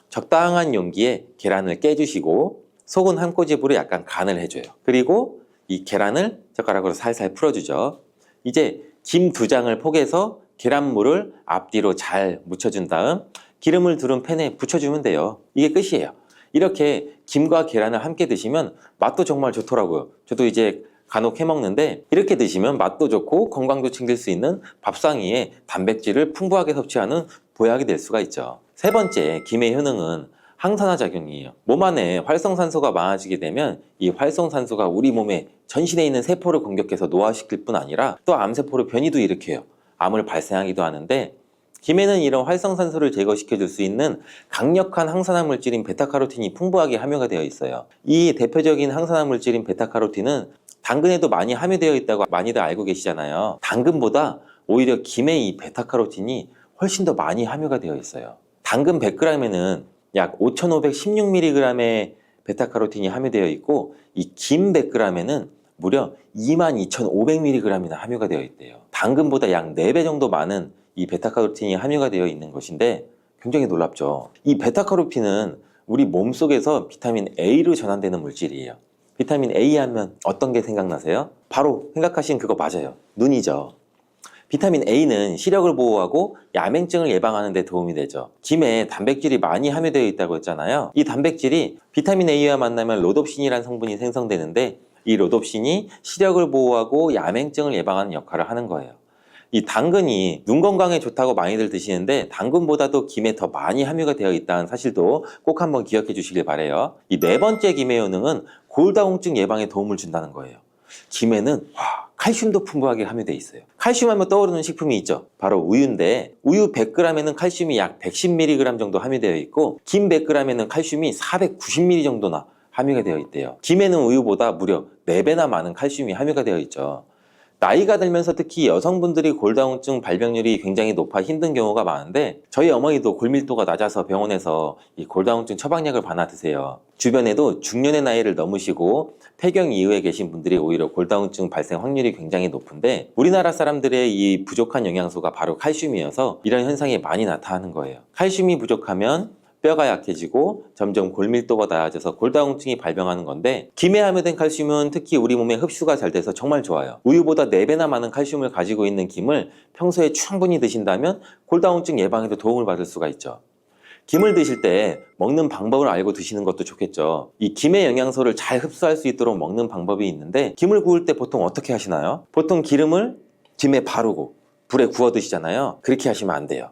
적당한 용기에 계란을 깨주시고 속은 한 꼬집으로 약간 간을 해줘요. 그리고 이 계란을 젓가락으로 살살 풀어주죠. 이제 김 2장을 포개서 계란물을 앞뒤로 잘 묻혀준 다음 기름을 두른 팬에 붙여주면 돼요. 이게 끝이에요. 이렇게 김과 계란을 함께 드시면 맛도 정말 좋더라고요. 저도 이제 간혹 해먹는데 이렇게 드시면 맛도 좋고 건강도 챙길 수 있는 밥상위에 단백질을 풍부하게 섭취하는 보약이 될 수가 있죠. 세 번째, 김의 효능은 항산화 작용이에요. 몸 안에 활성산소가 많아지게 되면 이 활성산소가 우리 몸에 전신에 있는 세포를 공격해서 노화시킬 뿐 아니라 또 암세포를 변이도 일으켜요. 암을 발생하기도 하는데 김에는 이런 활성산소를 제거시켜 줄 수 있는 강력한 항산화 물질인 베타카로틴이 풍부하게 함유가 되어 있어요. 이 대표적인 항산화 물질인 베타카로틴은 당근에도 많이 함유되어 있다고 많이들 알고 계시잖아요. 당근보다 오히려 김에 이 베타카로틴이 훨씬 더 많이 함유가 되어 있어요. 당근 100g에는 약 5516mg의 베타카로틴이 함유되어 있고 이 김 100g에는 무려 22,500mg이나 함유가 되어 있대요. 당근보다 약 4배 정도 많은 이 베타카로틴이 함유가 되어 있는 것인데 굉장히 놀랍죠. 이 베타카로틴은 우리 몸속에서 비타민 A로 전환되는 물질이에요. 비타민 A 하면 어떤 게 생각나세요? 바로 생각하신 그거 맞아요. 눈이죠. 비타민 A는 시력을 보호하고 야맹증을 예방하는 데 도움이 되죠. 김에 단백질이 많이 함유되어 있다고 했잖아요. 이 단백질이 비타민 A와 만나면 로놉신이라는 성분이 생성되는데 이 로놉신이 시력을 보호하고 야맹증을 예방하는 역할을 하는 거예요. 이 당근이 눈 건강에 좋다고 많이들 드시는데 당근보다도 김에 더 많이 함유가 되어 있다는 사실도 꼭 한번 기억해 주시길 바래요. 이 네 번째 김의 효능은 골다공증 예방에 도움을 준다는 거예요. 김에는 칼슘도 풍부하게 함유되어 있어요. 칼슘 하면 떠오르는 식품이 있죠. 바로 우유인데 우유 100g에는 칼슘이 약 110mg 정도 함유되어 있고 김 100g에는 칼슘이 490mg 정도나 함유가 되어 있대요. 김에는 우유보다 무려 4배나 많은 칼슘이 함유가 되어 있죠. 나이가 들면서 특히 여성분들이 골다공증 발병률이 굉장히 높아 힘든 경우가 많은데 저희 어머니도 골밀도가 낮아서 병원에서 이 골다공증 처방약을 받아 드세요. 주변에도 중년의 나이를 넘으시고 폐경 이후에 계신 분들이 오히려 골다공증 발생 확률이 굉장히 높은데 우리나라 사람들의 이 부족한 영양소가 바로 칼슘이어서 이런 현상이 많이 나타나는 거예요. 칼슘이 부족하면 뼈가 약해지고 점점 골밀도가 낮아져서 골다공증이 발병하는 건데 김에 함유된 칼슘은 특히 우리 몸에 흡수가 잘 돼서 정말 좋아요. 우유보다 4배나 많은 칼슘을 가지고 있는 김을 평소에 충분히 드신다면 골다공증 예방에도 도움을 받을 수가 있죠. 김을 드실 때 먹는 방법을 알고 드시는 것도 좋겠죠. 이 김의 영양소를 잘 흡수할 수 있도록 먹는 방법이 있는데 김을 구울 때 보통 어떻게 하시나요? 보통 기름을 김에 바르고 불에 구워 드시잖아요. 그렇게 하시면 안 돼요.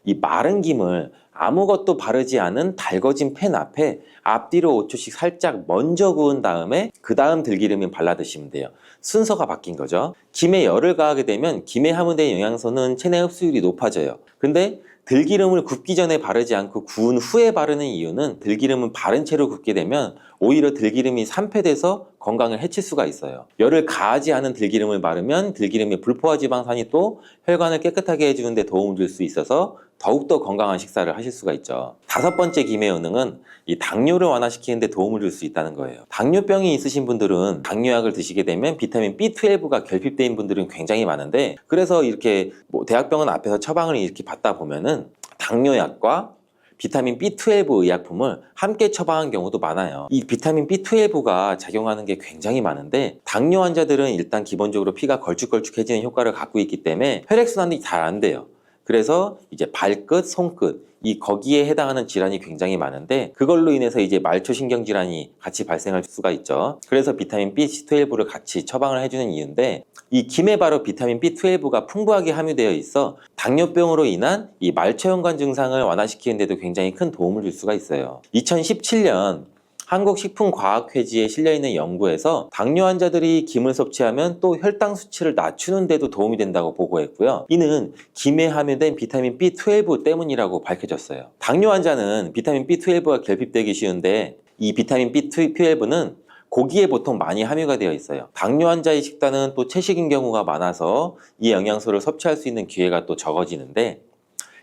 이 마른 김을 아무것도 바르지 않은 달궈진 팬 앞에 앞뒤로 5초씩 살짝 먼저 구운 다음에 그 다음 들기름을 발라 드시면 돼요. 순서가 바뀐 거죠. 김에 열을 가하게 되면 김에 함유된 영양소는 체내 흡수율이 높아져요. 근데 들기름을 굽기 전에 바르지 않고 구운 후에 바르는 이유는 들기름은 바른 채로 굽게 되면 오히려 들기름이 산패돼서 건강을 해칠 수가 있어요. 열을 가하지 않은 들기름을 바르면 들기름의 불포화 지방산이 또 혈관을 깨끗하게 해주는 데 도움을 줄 수 있어서 더욱더 건강한 식사를 하실 수가 있죠. 5번째 김의 효능은 이 당뇨를 완화시키는 데 도움을 줄 수 있다는 거예요. 당뇨병이 있으신 분들은 당뇨약을 드시게 되면 비타민 B12가 결핍된 분들은 굉장히 많은데 그래서 이렇게 대학병원 앞에서 처방을 이렇게 받다 보면은 당뇨약과 비타민 B12 의약품을 함께 처방한 경우도 많아요. 이 비타민 B12가 작용하는 게 굉장히 많은데 당뇨 환자들은 일단 기본적으로 피가 걸쭉걸쭉해지는 효과를 갖고 있기 때문에 혈액순환이 잘 안 돼요. 그래서 이제 발끝, 손끝 거기에 해당하는 질환이 굉장히 많은데 그걸로 인해서 이제 말초신경 질환이 같이 발생할 수가 있죠. 그래서 비타민 B12를 같이 처방을 해주는 이유인데 이 김에 바로 비타민 B12가 풍부하게 함유되어 있어 당뇨병으로 인한 이 말초연관 증상을 완화시키는 데도 굉장히 큰 도움을 줄 수가 있어요. 2017년 한국식품과학회지에 실려있는 연구에서 당뇨 환자들이 김을 섭취하면 또 혈당 수치를 낮추는 데도 도움이 된다고 보고했고요. 이는 김에 함유된 비타민 B12 때문이라고 밝혀졌어요. 당뇨 환자는 비타민 B12가 결핍되기 쉬운데 이 비타민 B12는 고기에 보통 많이 함유가 되어 있어요. 당뇨 환자의 식단은 또 채식인 경우가 많아서 이 영양소를 섭취할 수 있는 기회가 또 적어지는데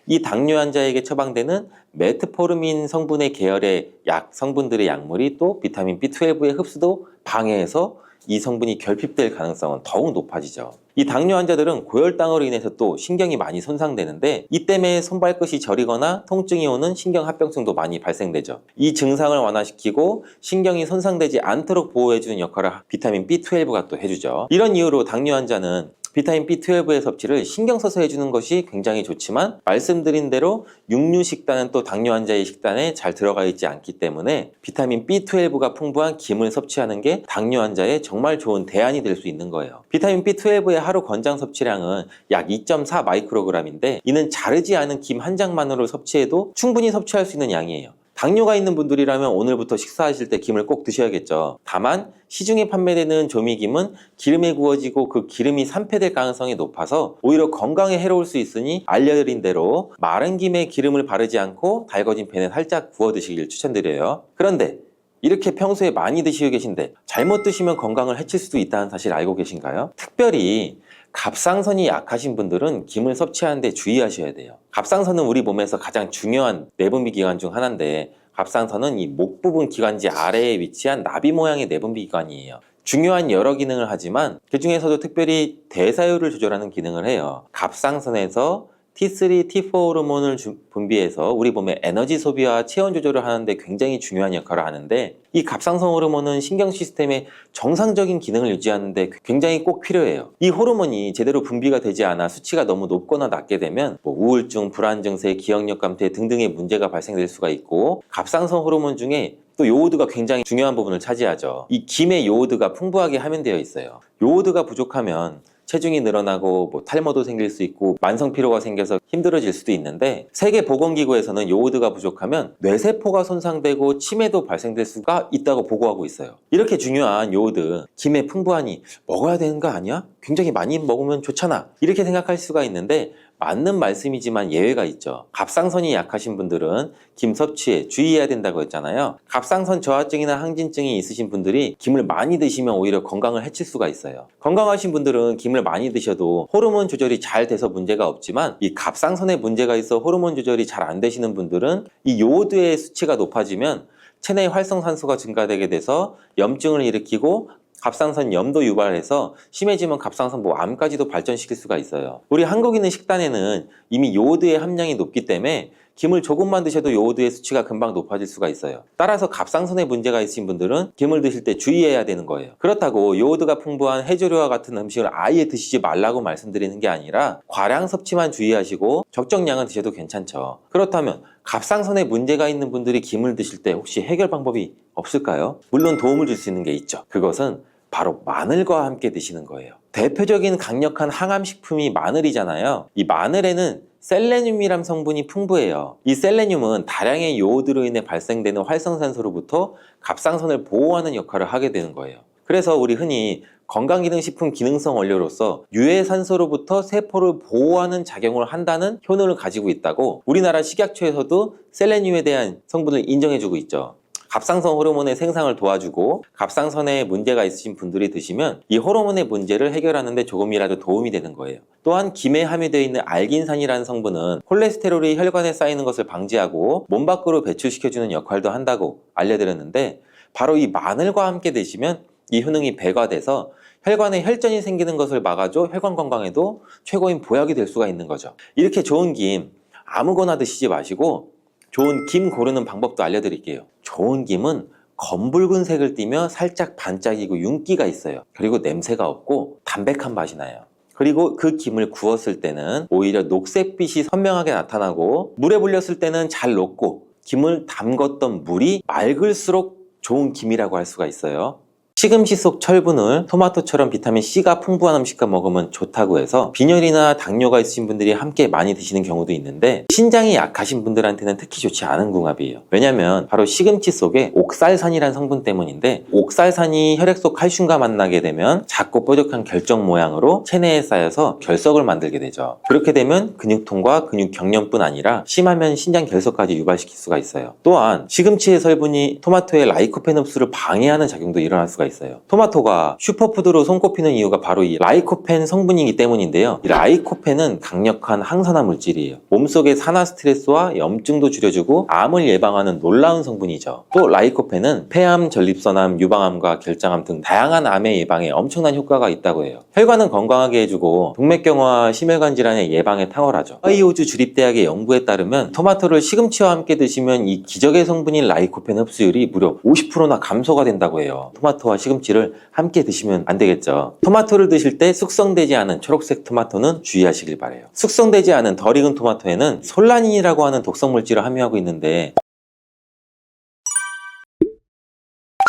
이 당뇨 환자에게 처방되는 메트포르민 성분의 계열의 약 성분들의 약물이 또 비타민 B12의 흡수도 방해해서 이 성분이 결핍될 가능성은 더욱 높아지죠. 이 당뇨 환자들은 고혈당으로 인해서 또 신경이 많이 손상되는데 이 때문에 손발끝이 저리거나 통증이 오는 신경합병증도 많이 발생되죠. 이 증상을 완화시키고 신경이 손상되지 않도록 보호해주는 역할을 비타민 B12가 또 해주죠. 이런 이유로 당뇨 환자는 비타민 B12의 섭취를 신경 써서 해주는 것이 굉장히 좋지만 말씀드린 대로 육류 식단은 또 당뇨 환자의 식단에 잘 들어가 있지 않기 때문에 비타민 B12가 풍부한 김을 섭취하는 게 당뇨 환자의 정말 좋은 대안이 될 수 있는 거예요. 비타민 B12의 하루 권장 섭취량은 약 2.4 마이크로그램인데 이는 자르지 않은 김 한 장만으로 섭취해도 충분히 섭취할 수 있는 양이에요. 당뇨가 있는 분들이라면 오늘부터 식사하실 때 김을 꼭 드셔야겠죠. 다만 시중에 판매되는 조미김은 기름에 구워지고 그 기름이 산패될 가능성이 높아서 오히려 건강에 해로울 수 있으니 알려드린 대로 마른 김에 기름을 바르지 않고 달궈진 팬에 살짝 구워 드시길 추천드려요. 그런데 이렇게 평소에 많이 드시고 계신데 잘못 드시면 건강을 해칠 수도 있다는 사실 알고 계신가요? 특별히 갑상선이 약하신 분들은 김을 섭취하는데 주의하셔야 돼요. 갑상선은 우리 몸에서 가장 중요한 내분비 기관 중 하나인데 갑상선은 이 목 부분 기관지 아래에 위치한 나비 모양의 내분비 기관이에요. 중요한 여러 기능을 하지만 그 중에서도 특별히 대사율을 조절하는 기능을 해요. 갑상선에서 T3, T4 호르몬을 분비해서 우리 몸의 에너지 소비와 체온 조절을 하는데 굉장히 중요한 역할을 하는데 이 갑상선 호르몬은 신경 시스템의 정상적인 기능을 유지하는데 굉장히 꼭 필요해요. 이 호르몬이 제대로 분비가 되지 않아 수치가 너무 높거나 낮게 되면 우울증, 불안 증세, 기억력 감퇴 등등의 문제가 발생될 수가 있고 갑상선 호르몬 중에 또 요오드가 굉장히 중요한 부분을 차지하죠. 이 김에 요오드가 풍부하게 함유되어 있어요. 요오드가 부족하면 체중이 늘어나고 탈모도 생길 수 있고 만성 피로가 생겨서 힘들어질 수도 있는데 세계보건기구에서는 요오드가 부족하면 뇌세포가 손상되고 치매도 발생될 수가 있다고 보고하고 있어요. 이렇게 중요한 요오드 김에 풍부하니 먹어야 되는 거 아니야? 굉장히 많이 먹으면 좋잖아 이렇게 생각할 수가 있는데 맞는 말씀이지만 예외가 있죠. 갑상선이 약하신 분들은 김 섭취에 주의해야 된다고 했잖아요. 갑상선 저하증이나 항진증이 있으신 분들이 김을 많이 드시면 오히려 건강을 해칠 수가 있어요. 건강하신 분들은 김을 많이 드셔도 호르몬 조절이 잘 돼서 문제가 없지만 이 갑상선에 문제가 있어 호르몬 조절이 잘 안 되시는 분들은 이 요오드의 수치가 높아지면 체내 활성산소가 증가되게 돼서 염증을 일으키고 갑상선 염도 유발해서 심해지면 갑상선 암까지도 발전시킬 수가 있어요. 우리 한국인의 식단에는 이미 요오드의 함량이 높기 때문에 김을 조금만 드셔도 요오드의 수치가 금방 높아질 수가 있어요. 따라서 갑상선에 문제가 있으신 분들은 김을 드실 때 주의해야 되는 거예요. 그렇다고 요오드가 풍부한 해조류와 같은 음식을 아예 드시지 말라고 말씀드리는 게 아니라 과량 섭취만 주의하시고 적정량은 드셔도 괜찮죠. 그렇다면 갑상선에 문제가 있는 분들이 김을 드실 때 혹시 해결 방법이 없을까요? 물론 도움을 줄 수 있는 게 있죠. 그것은 바로 마늘과 함께 드시는 거예요. 대표적인 강력한 항암식품이 마늘이잖아요. 이 마늘에는 셀레늄이란 성분이 풍부해요. 이 셀레늄은 다량의 요오드로 인해 발생되는 활성산소로부터 갑상선을 보호하는 역할을 하게 되는 거예요. 그래서 우리 흔히 건강기능식품 기능성 원료로서 유해산소로부터 세포를 보호하는 작용을 한다는 효능을 가지고 있다고 우리나라 식약처에서도 셀레늄에 대한 성분을 인정해주고 있죠. 갑상선 호르몬의 생산을 도와주고 갑상선에 문제가 있으신 분들이 드시면 이 호르몬의 문제를 해결하는 데 조금이라도 도움이 되는 거예요. 또한 김에 함유되어 있는 알긴산이라는 성분은 콜레스테롤이 혈관에 쌓이는 것을 방지하고 몸 밖으로 배출시켜주는 역할도 한다고 알려드렸는데 바로 이 마늘과 함께 드시면 이 효능이 배가 돼서 혈관에 혈전이 생기는 것을 막아줘 혈관 건강에도 최고인 보약이 될 수가 있는 거죠. 이렇게 좋은 김 아무거나 드시지 마시고 좋은 김 고르는 방법도 알려드릴게요. 좋은 김은 검붉은 색을 띠며 살짝 반짝이고 윤기가 있어요. 그리고 냄새가 없고 담백한 맛이 나요. 그리고 그 김을 구웠을 때는 오히려 녹색빛이 선명하게 나타나고 물에 불렸을 때는 잘 녹고 김을 담궜던 물이 맑을수록 좋은 김이라고 할 수가 있어요. 시금치 속 철분을 토마토처럼 비타민C가 풍부한 음식과 먹으면 좋다고 해서 빈혈이나 당뇨가 있으신 분들이 함께 많이 드시는 경우도 있는데 신장이 약하신 분들한테는 특히 좋지 않은 궁합이에요. 왜냐면 바로 시금치 속에 옥살산이라는 성분 때문인데 옥살산이 혈액 속 칼슘과 만나게 되면 작고 뾰족한 결정 모양으로 체내에 쌓여서 결석을 만들게 되죠. 그렇게 되면 근육통과 근육 경련뿐 아니라 심하면 신장 결석까지 유발시킬 수가 있어요. 또한 시금치의 성분이 토마토의 라이코펜 흡수를 방해하는 작용도 일어날 수가 있어요. 토마토가 슈퍼푸드로 손꼽히는 이유가 바로 이 라이코펜 성분이기 때문인데요. 이 라이코펜은 강력한 항산화 물질이에요. 몸속의 산화 스트레스와 염증도 줄여주고 암을 예방하는 놀라운 성분이죠. 또 라이코펜은 폐암, 전립선암, 유방암과 결장암 등 다양한 암의 예방에 엄청난 효과가 있다고 해요. 혈관은 건강하게 해주고 동맥경화와 심혈관 질환의 예방에 탁월하죠. 하이오즈 주립대학의 연구에 따르면 토마토를 시금치와 함께 드시면 이 기적의 성분인 라이코펜 흡수율이 무려 50%나 감소가 된다고 해요. 토마토와 시금치를 함께 드시면 안 되겠죠. 토마토를 드실 때 숙성되지 않은 초록색 토마토는 주의하시길 바래요. 숙성되지 않은 덜 익은 토마토에는 솔라닌이라고 하는 독성 물질을 함유하고 있는데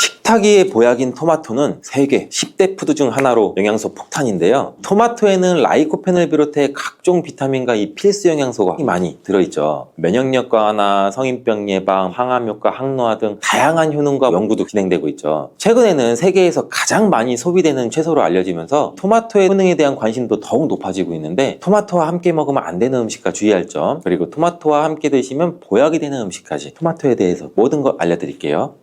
식탁 위의 보약인 토마토는 세계 10대 푸드 중 하나로 영양소 폭탄인데요. 토마토에는 라이코펜을 비롯해 각종 비타민과 이 필수 영양소가 많이 들어있죠. 면역력 강화나 성인병 예방, 항암 효과, 항노화 등 다양한 효능과 연구도 진행되고 있죠. 최근에는 세계에서 가장 많이 소비되는 채소로 알려지면서 토마토의 효능에 대한 관심도 더욱 높아지고 있는데 토마토와 함께 먹으면 안 되는 음식과 주의할 점, 그리고 토마토와 함께 드시면 보약이 되는 음식까지 토마토에 대해서 모든 걸 알려드릴게요.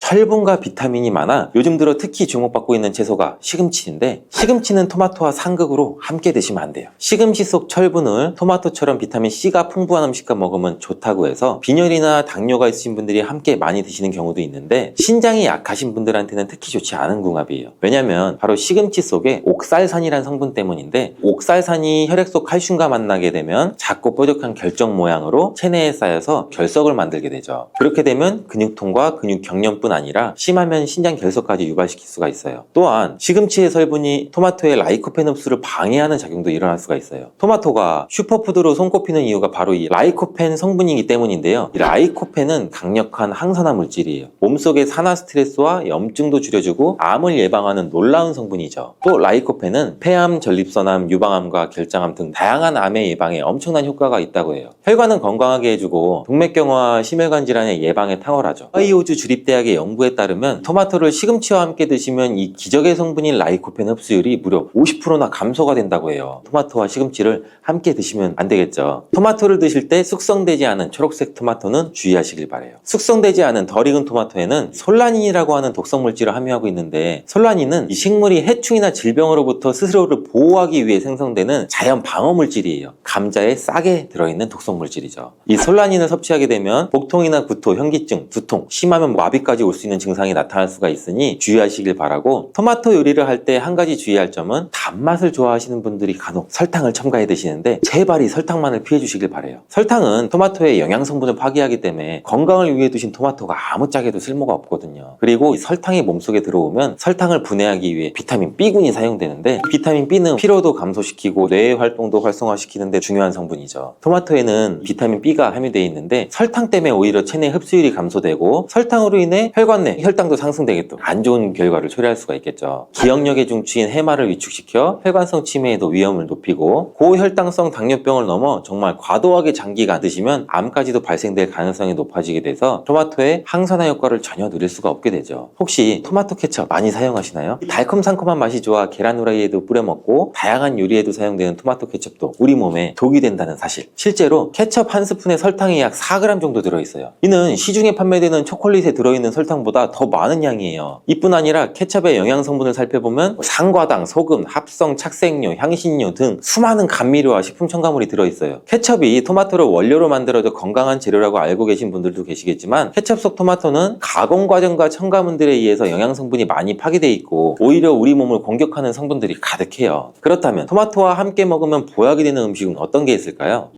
철분과 비타민이 많아 요즘 들어 특히 주목받고 있는 채소가 시금치인데 시금치는 토마토와 상극으로 함께 드시면 안 돼요. 시금치 속 철분을 토마토처럼 비타민C가 풍부한 음식과 먹으면 좋다고 해서 빈혈이나 당뇨가 있으신 분들이 함께 많이 드시는 경우도 있는데 신장이 약하신 분들한테는 특히 좋지 않은 궁합이에요. 왜냐면 바로 시금치 속에 옥살산이라는 성분 때문인데 옥살산이 혈액 속 칼슘과 만나게 되면 작고 뾰족한 결정 모양으로 체내에 쌓여서 결석을 만들게 되죠. 그렇게 되면 근육통과 근육 경련뿐 아니라 심하면 신장 결석까지 유발시킬 수가 있어요. 또한 시금치의 성분이 토마토의 라이코펜 흡수를 방해하는 작용도 일어날 수가 있어요. 토마토가 슈퍼푸드로 손꼽히는 이유가 바로 이 라이코펜 성분이기 때문인데요. 이 라이코펜은 강력한 항산화 물질이에요. 몸속의 산화 스트레스와 염증도 줄여주고 암을 예방하는 놀라운 성분이죠. 또 라이코펜은 폐암, 전립선암, 유방암과 결장암 등 다양한 암의 예방에 엄청난 효과가 있다고 해요. 혈관은 건강하게 해주고 동맥경화와 심혈관 질환의 예방에 탁월하죠. 하이오즈 주립대학의 연구에 따르면 토마토를 시금치와 함께 드시면 이 기적의 성분인 라이코펜 흡수율이 무려 50%나 감소가 된다고 해요. 토마토와 시금치를 함께 드시면 안 되겠죠. 토마토를 드실 때 숙성되지 않은 초록색 토마토는 주의하시길 바래요. 숙성되지 않은 덜 익은 토마토에는 솔라닌이라고 하는 독성 물질을 함유하고 있는데 솔라닌은 이 식물이 해충이나 질병으로부터 스스로를 보호하기 위해 생성되는 자연 방어 물질이에요. 감자에 싹에 들어있는 독성 물질이죠. 이 솔라닌을 섭취하게 되면 복통이나 구토, 현기증, 두통, 심하면 마비까지 올 수 있는 증상이 나타날 수가 있으니 주의하시길 바라고 토마토 요리를 할 때 한 가지 주의할 점은 단맛을 좋아하시는 분들이 간혹 설탕을 첨가해 드시는데 제발 이 설탕만을 피해 주시길 바래요. 설탕은 토마토의 영양 성분을 파괴하기 때문에 건강을 위해 두신 토마토가 아무짝에도 쓸모가 없거든요. 그리고 이 설탕이 몸속에 들어오면 설탕을 분해하기 위해 비타민 B군이 사용되는데 비타민 B는 피로도 감소시키고 뇌의 활동도 활성화시키는데 중요한 성분이죠. 토마토에는 비타민 B가 함유되어 있는데 설탕 때문에 오히려 체내 흡수율이 감소되고 설탕으로 인해 혈관 내 혈당도 상승되겠고 안 좋은 결과를 초래할 수가 있겠죠. 기억력의 중추인 해마를 위축시켜 혈관성 치매에도 위험을 높이고 고혈당성 당뇨병을 넘어 정말 과도하게 장기간 드시면 암까지도 발생될 가능성이 높아지게 돼서 토마토의 항산화 효과를 전혀 누릴 수가 없게 되죠. 혹시 토마토 케첩 많이 사용하시나요? 달콤상콤한 맛이 좋아 계란 후라이에도 뿌려 먹고 다양한 요리에도 사용되는 토마토 케첩도 우리 몸에 독이 된다는 사실. 실제로 케첩 한 스푼에 설탕이 약 4g 정도 들어있어요. 이는 시중에 판매되는 초콜릿에 들어있는 설탕보다 더 많은 양이에요. 이뿐 아니라 케첩의 영양 성분을 살펴보면 상과당, 소금, 합성, 착색료, 향신료 등 수많은 감미료와 식품 첨가물이 들어있어요. 케첩이 토마토를 원료로 만들어져 건강한 재료라고 알고 계신 분들도 계시겠지만 케첩 속 토마토는 가공 과정과 첨가물들에 의해서 영양 성분이 많이 파괴되어 있고 오히려 우리 몸을 공격하는 성분들이 가득해요. 그렇다면 토마토와 함께 먹으면 보약이 되는 음식은 어떤 게 있을까요?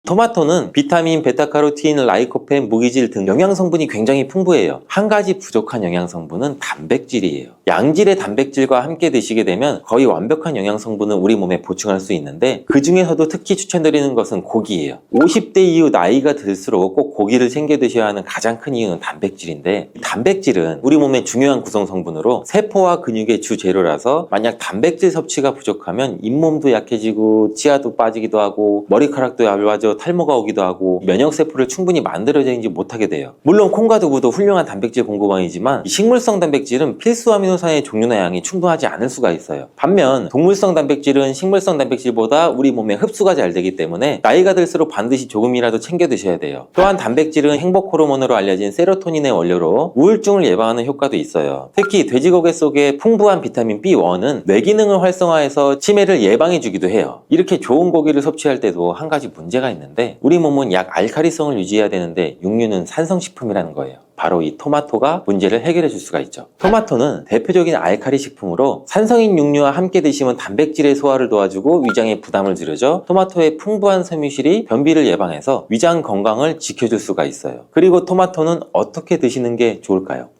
토마토는 비타민, 베타카로틴, 라이코펜, 무기질 등 영양 성분이 굉장히 풍부해요. 한 가지 부족한 영양 성분은 단백질이에요. 양질의 단백질과 함께 드시게 되면 거의 완벽한 영양 성분을 우리 몸에 보충할 수 있는데, 그 중에서도 특히 추천드리는 것은 고기예요. 50대 이후 나이가 들수록 꼭 고기를 챙겨 드셔야 하는 가장 큰 이유는 단백질인데, 단백질은 우리 몸의 중요한 구성 성분으로 세포와 근육의 주 재료라서 만약 단백질 섭취가 부족하면 잇몸도 약해지고 치아도 빠지기도 하고 머리카락도 얇아져 탈모가 오기도 하고 면역세포를 충분히 만들어내지 못하게 돼요. 물론 콩과 두부도 훌륭한 단백질 공급원이지만 이 식물성 단백질은 필수 아미노산의 종류나 양이 충분하지 않을 수가 있어요. 반면 동물성 단백질은 식물성 단백질보다 우리 몸에 흡수가 잘 되기 때문에 나이가 들수록 반드시 조금이라도 챙겨 드셔야 돼요. 또한 단백질은 행복 호르몬으로 알려진 세로토닌의 원료로 우울증을 예방하는 효과도 있어요. 특히 돼지고기 속에 풍부한 비타민 B1은 뇌 기능을 활성화해서 치매를 예방해 주기도 해요. 이렇게 좋은 고기를 섭취할 때도 한 가지 문제가 있는데, 우리 몸은 약 알카리성을 유지해야 되는데 육류는 산성식품이라는 거예요. 바로 이 토마토가 문제를 해결해 줄 수가 있죠. 토마토는 대표적인 알칼리 식품으로 산성인 육류와 함께 드시면 단백질의 소화를 도와주고 위장에 부담을 줄여줘 토마토의 풍부한 섬유실이 변비를 예방해서 위장 건강을 지켜줄 수가 있어요. 그리고 토마토는 어떻게 드시는 게 좋을까요?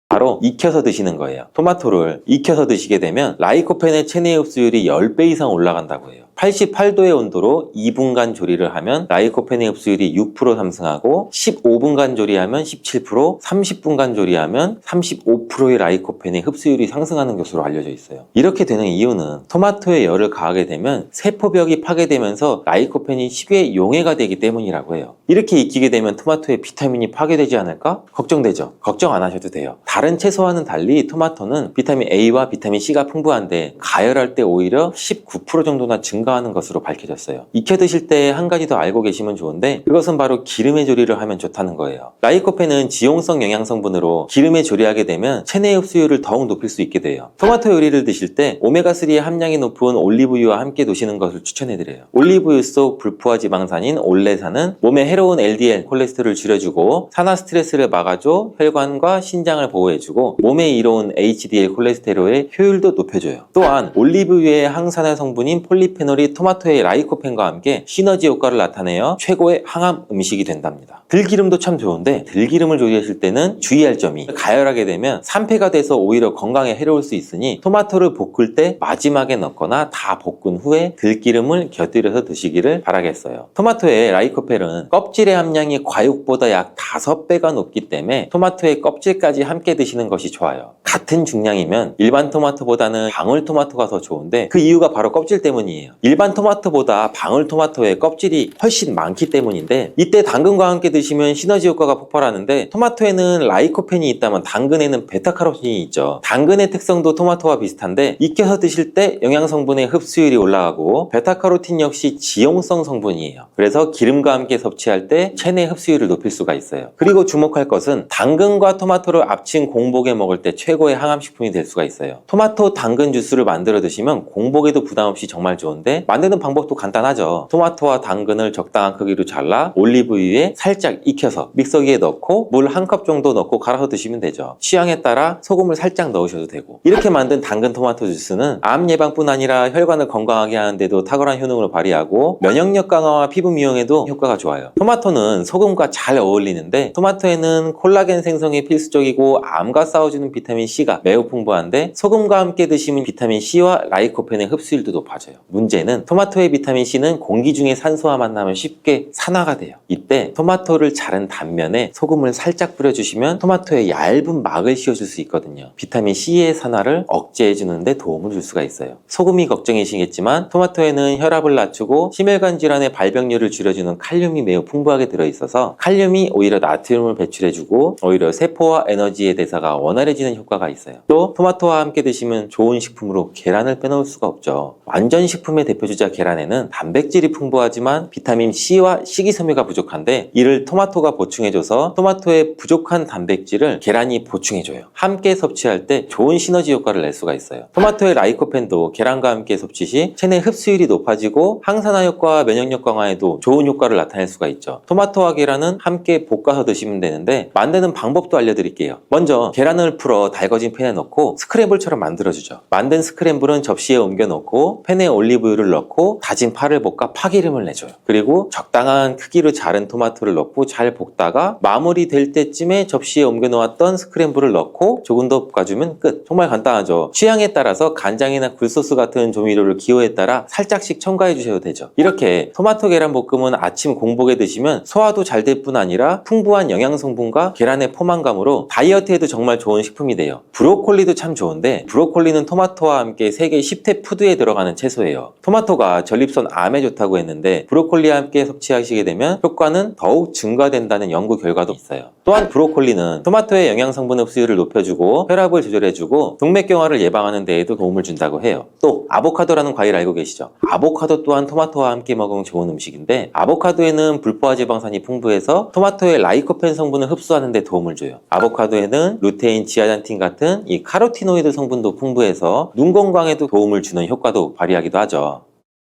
바로 익혀서 드시는 거예요. 토마토를 익혀서 드시게 되면 라이코펜의 체내 흡수율이 10배 이상 올라간다고 해요. 88도의 온도로 2분간 조리를 하면 라이코펜의 흡수율이 6% 상승하고, 15분간 조리하면 17%, 30분간 조리하면 35%의 라이코펜의 흡수율이 상승하는 것으로 알려져 있어요. 이렇게 되는 이유는 토마토에 열을 가하게 되면 세포벽이 파괴되면서 라이코펜이 쉽게 용해가 되기 때문이라고 해요. 이렇게 익히게 되면 토마토의 비타민이 파괴되지 않을까? 걱정되죠? 걱정 안 하셔도 돼요. 다른 채소와는 달리 토마토는 비타민 A와 비타민 C가 풍부한데 가열할 때 오히려 19% 정도나 증가하는 것으로 밝혀졌어요. 익혀 드실 때 한 가지 더 알고 계시면 좋은데, 그것은 바로 기름에 조리를 하면 좋다는 거예요. 라이코펜은 지용성 영양 성분으로 기름에 조리하게 되면 체내 흡수율을 더욱 높일 수 있게 돼요. 토마토 요리를 드실 때 오메가3의 함량이 높은 올리브유와 함께 드시는 것을 추천해드려요. 올리브유 속 불포화 지방산인 올레산은 몸에 해로운 LDL 콜레스테롤을 줄여주고 산화 스트레스를 막아줘 혈관과 신장을 보호해주고 몸에 이로운 HDL 콜레스테롤의 효율도 높여줘요. 또한 올리브유의 항산화 성분인 폴리페놀이 토마토의 라이코펜과 함께 시너지 효과를 나타내어 최고의 항암 음식이 된답니다. 들기름도 참 좋은데 들기름을 조리하실 때는 주의할 점이, 가열하게 되면 산패가 돼서 오히려 건강에 해로울 수 있으니 토마토를 볶을 때 마지막에 넣거나 다 볶은 후에 들기름을 곁들여서 드시기를 바라겠어요. 토마토의 라이코펜은 껍질의 함량이 과육보다 약 5배가 높기 때문에 토마토의 껍질까지 함께 드시는 것이 좋아요. 같은 중량이면 일반 토마토보다는 방울토마토가 더 좋은데 그 이유가 바로 껍질 때문이에요. 일반 토마토보다 방울토마토의 껍질이 훨씬 많기 때문인데, 이때 당근과 함께 드시면 시너지 효과가 폭발하는데, 토마토에는 라이코펜이 있다면 당근에는 베타카로틴이 있죠. 당근의 특성도 토마토와 비슷한데 익혀서 드실 때 영양 성분의 흡수율이 올라가고, 베타카로틴 역시 지용성 성분이에요. 그래서 기름과 함께 섭취할 때 체내 흡수율을 높일 수가 있어요. 그리고 주목할 것은 당근과 토마토를 합친 공복에 먹을 때 최고의 항암식품이 될 수가 있어요. 토마토 당근 주스를 만들어 드시면 공복에도 부담 없이 정말 좋은데, 만드는 방법도 간단하죠. 토마토와 당근을 적당한 크기로 잘라 올리브유에 살짝 익혀서 믹서기에 넣고 물 1컵 정도 넣고 갈아서 드시면 되죠. 취향에 따라 소금을 살짝 넣으셔도 되고, 이렇게 만든 당근 토마토 주스는 암 예방뿐 아니라 혈관을 건강하게 하는데도 탁월한 효능을 발휘하고 면역력 강화와 피부 미용에도 효과가 좋아요. 토마토는 소금과 잘 어울리는데, 토마토에는 콜라겐 생성에 필수적이고 암과 싸워주는 비타민 C가 매우 풍부한데, 소금과 함께 드시면 비타민 C와 라이코펜의 흡수율도 높아져요. 문제는 토마토의 비타민 C는 공기 중에 산소와 만나면 쉽게 산화가 돼요. 이때 토마토를 자른 단면에 소금을 살짝 뿌려주시면 토마토에 얇은 막을 씌워줄 수 있거든요. 비타민 C의 산화를 억제해주는 데 도움을 줄 수가 있어요. 소금이 걱정이시겠지만 토마토에는 혈압을 낮추고 심혈관 질환의 발병률을 줄여주는 칼륨이 매우 풍부하게 들어있어서 칼륨이 오히려 나트륨을 배출해주고 오히려 세포와 에너지의 대사가 원활해지는 효과가 있어요. 또 토마토와 함께 드시면 좋은 식품으로 계란을 빼놓을 수가 없죠. 완전 식품의 대표주자 계란에는 단백질이 풍부하지만 비타민 C와 식이섬유가 부족한데, 이를 토마토가 보충해줘서 토마토의 부족한 단백질을 계란이 보충해줘요. 함께 섭취할 때 좋은 시너지 효과를 낼 수가 있어요. 토마토의 라이코펜도 계란과 함께 섭취 시 체내 흡수율이 높아지고 항산화 효과와 면역력 강화에도 좋은 효과를 나타낼 수가 있죠. 있죠. 토마토와 계란은 함께 볶아서 드시면 되는데 만드는 방법도 알려드릴게요. 먼저 계란을 풀어 달궈진 팬에 넣고 스크램블처럼 만들어주죠. 만든 스크램블은 접시에 옮겨 놓고 팬에 올리브유를 넣고 다진 파를 볶아 파기름을 내줘요. 그리고 적당한 크기로 자른 토마토를 넣고 잘 볶다가 마무리 될 때쯤에 접시에 옮겨 놓았던 스크램블을 넣고 조금 더 볶아주면 끝. 정말 간단하죠. 취향에 따라서 간장이나 굴소스 같은 조미료를 기호에 따라 살짝씩 첨가해 주셔도 되죠. 이렇게 토마토 계란 볶음은 아침 공복에 드시면 소화도 잘 될 뿐 아니라 풍부한 영양 성분과 계란의 포만감으로 다이어트에도 정말 좋은 식품이 돼요. 브로콜리도 참 좋은데 브로콜리는 토마토와 함께 세계 10대 푸드에 들어가는 채소예요. 토마토가 전립선 암에 좋다고 했는데 브로콜리와 함께 섭취하시게 되면 효과는 더욱 증가된다는 연구 결과도 있어요. 또한 브로콜리는 토마토의 영양 성분 흡수율을 높여주고 혈압을 조절해주고 동맥경화를 예방하는 데에도 도움을 준다고 해요. 또 아보카도라는 과일 알고 계시죠? 아보카도 또한 토마토와 함께 먹으면 좋은 음식인데 아보카도에는 불포화 지방산이 풍부해서 토마토의 라이코펜 성분을 흡수하는 데 도움을 줘요. 아보카도에는 루테인, 지아잔틴 같은 이 카로티노이드 성분도 풍부해서 눈 건강에도 도움을 주는 효과도 발휘하기도 하죠.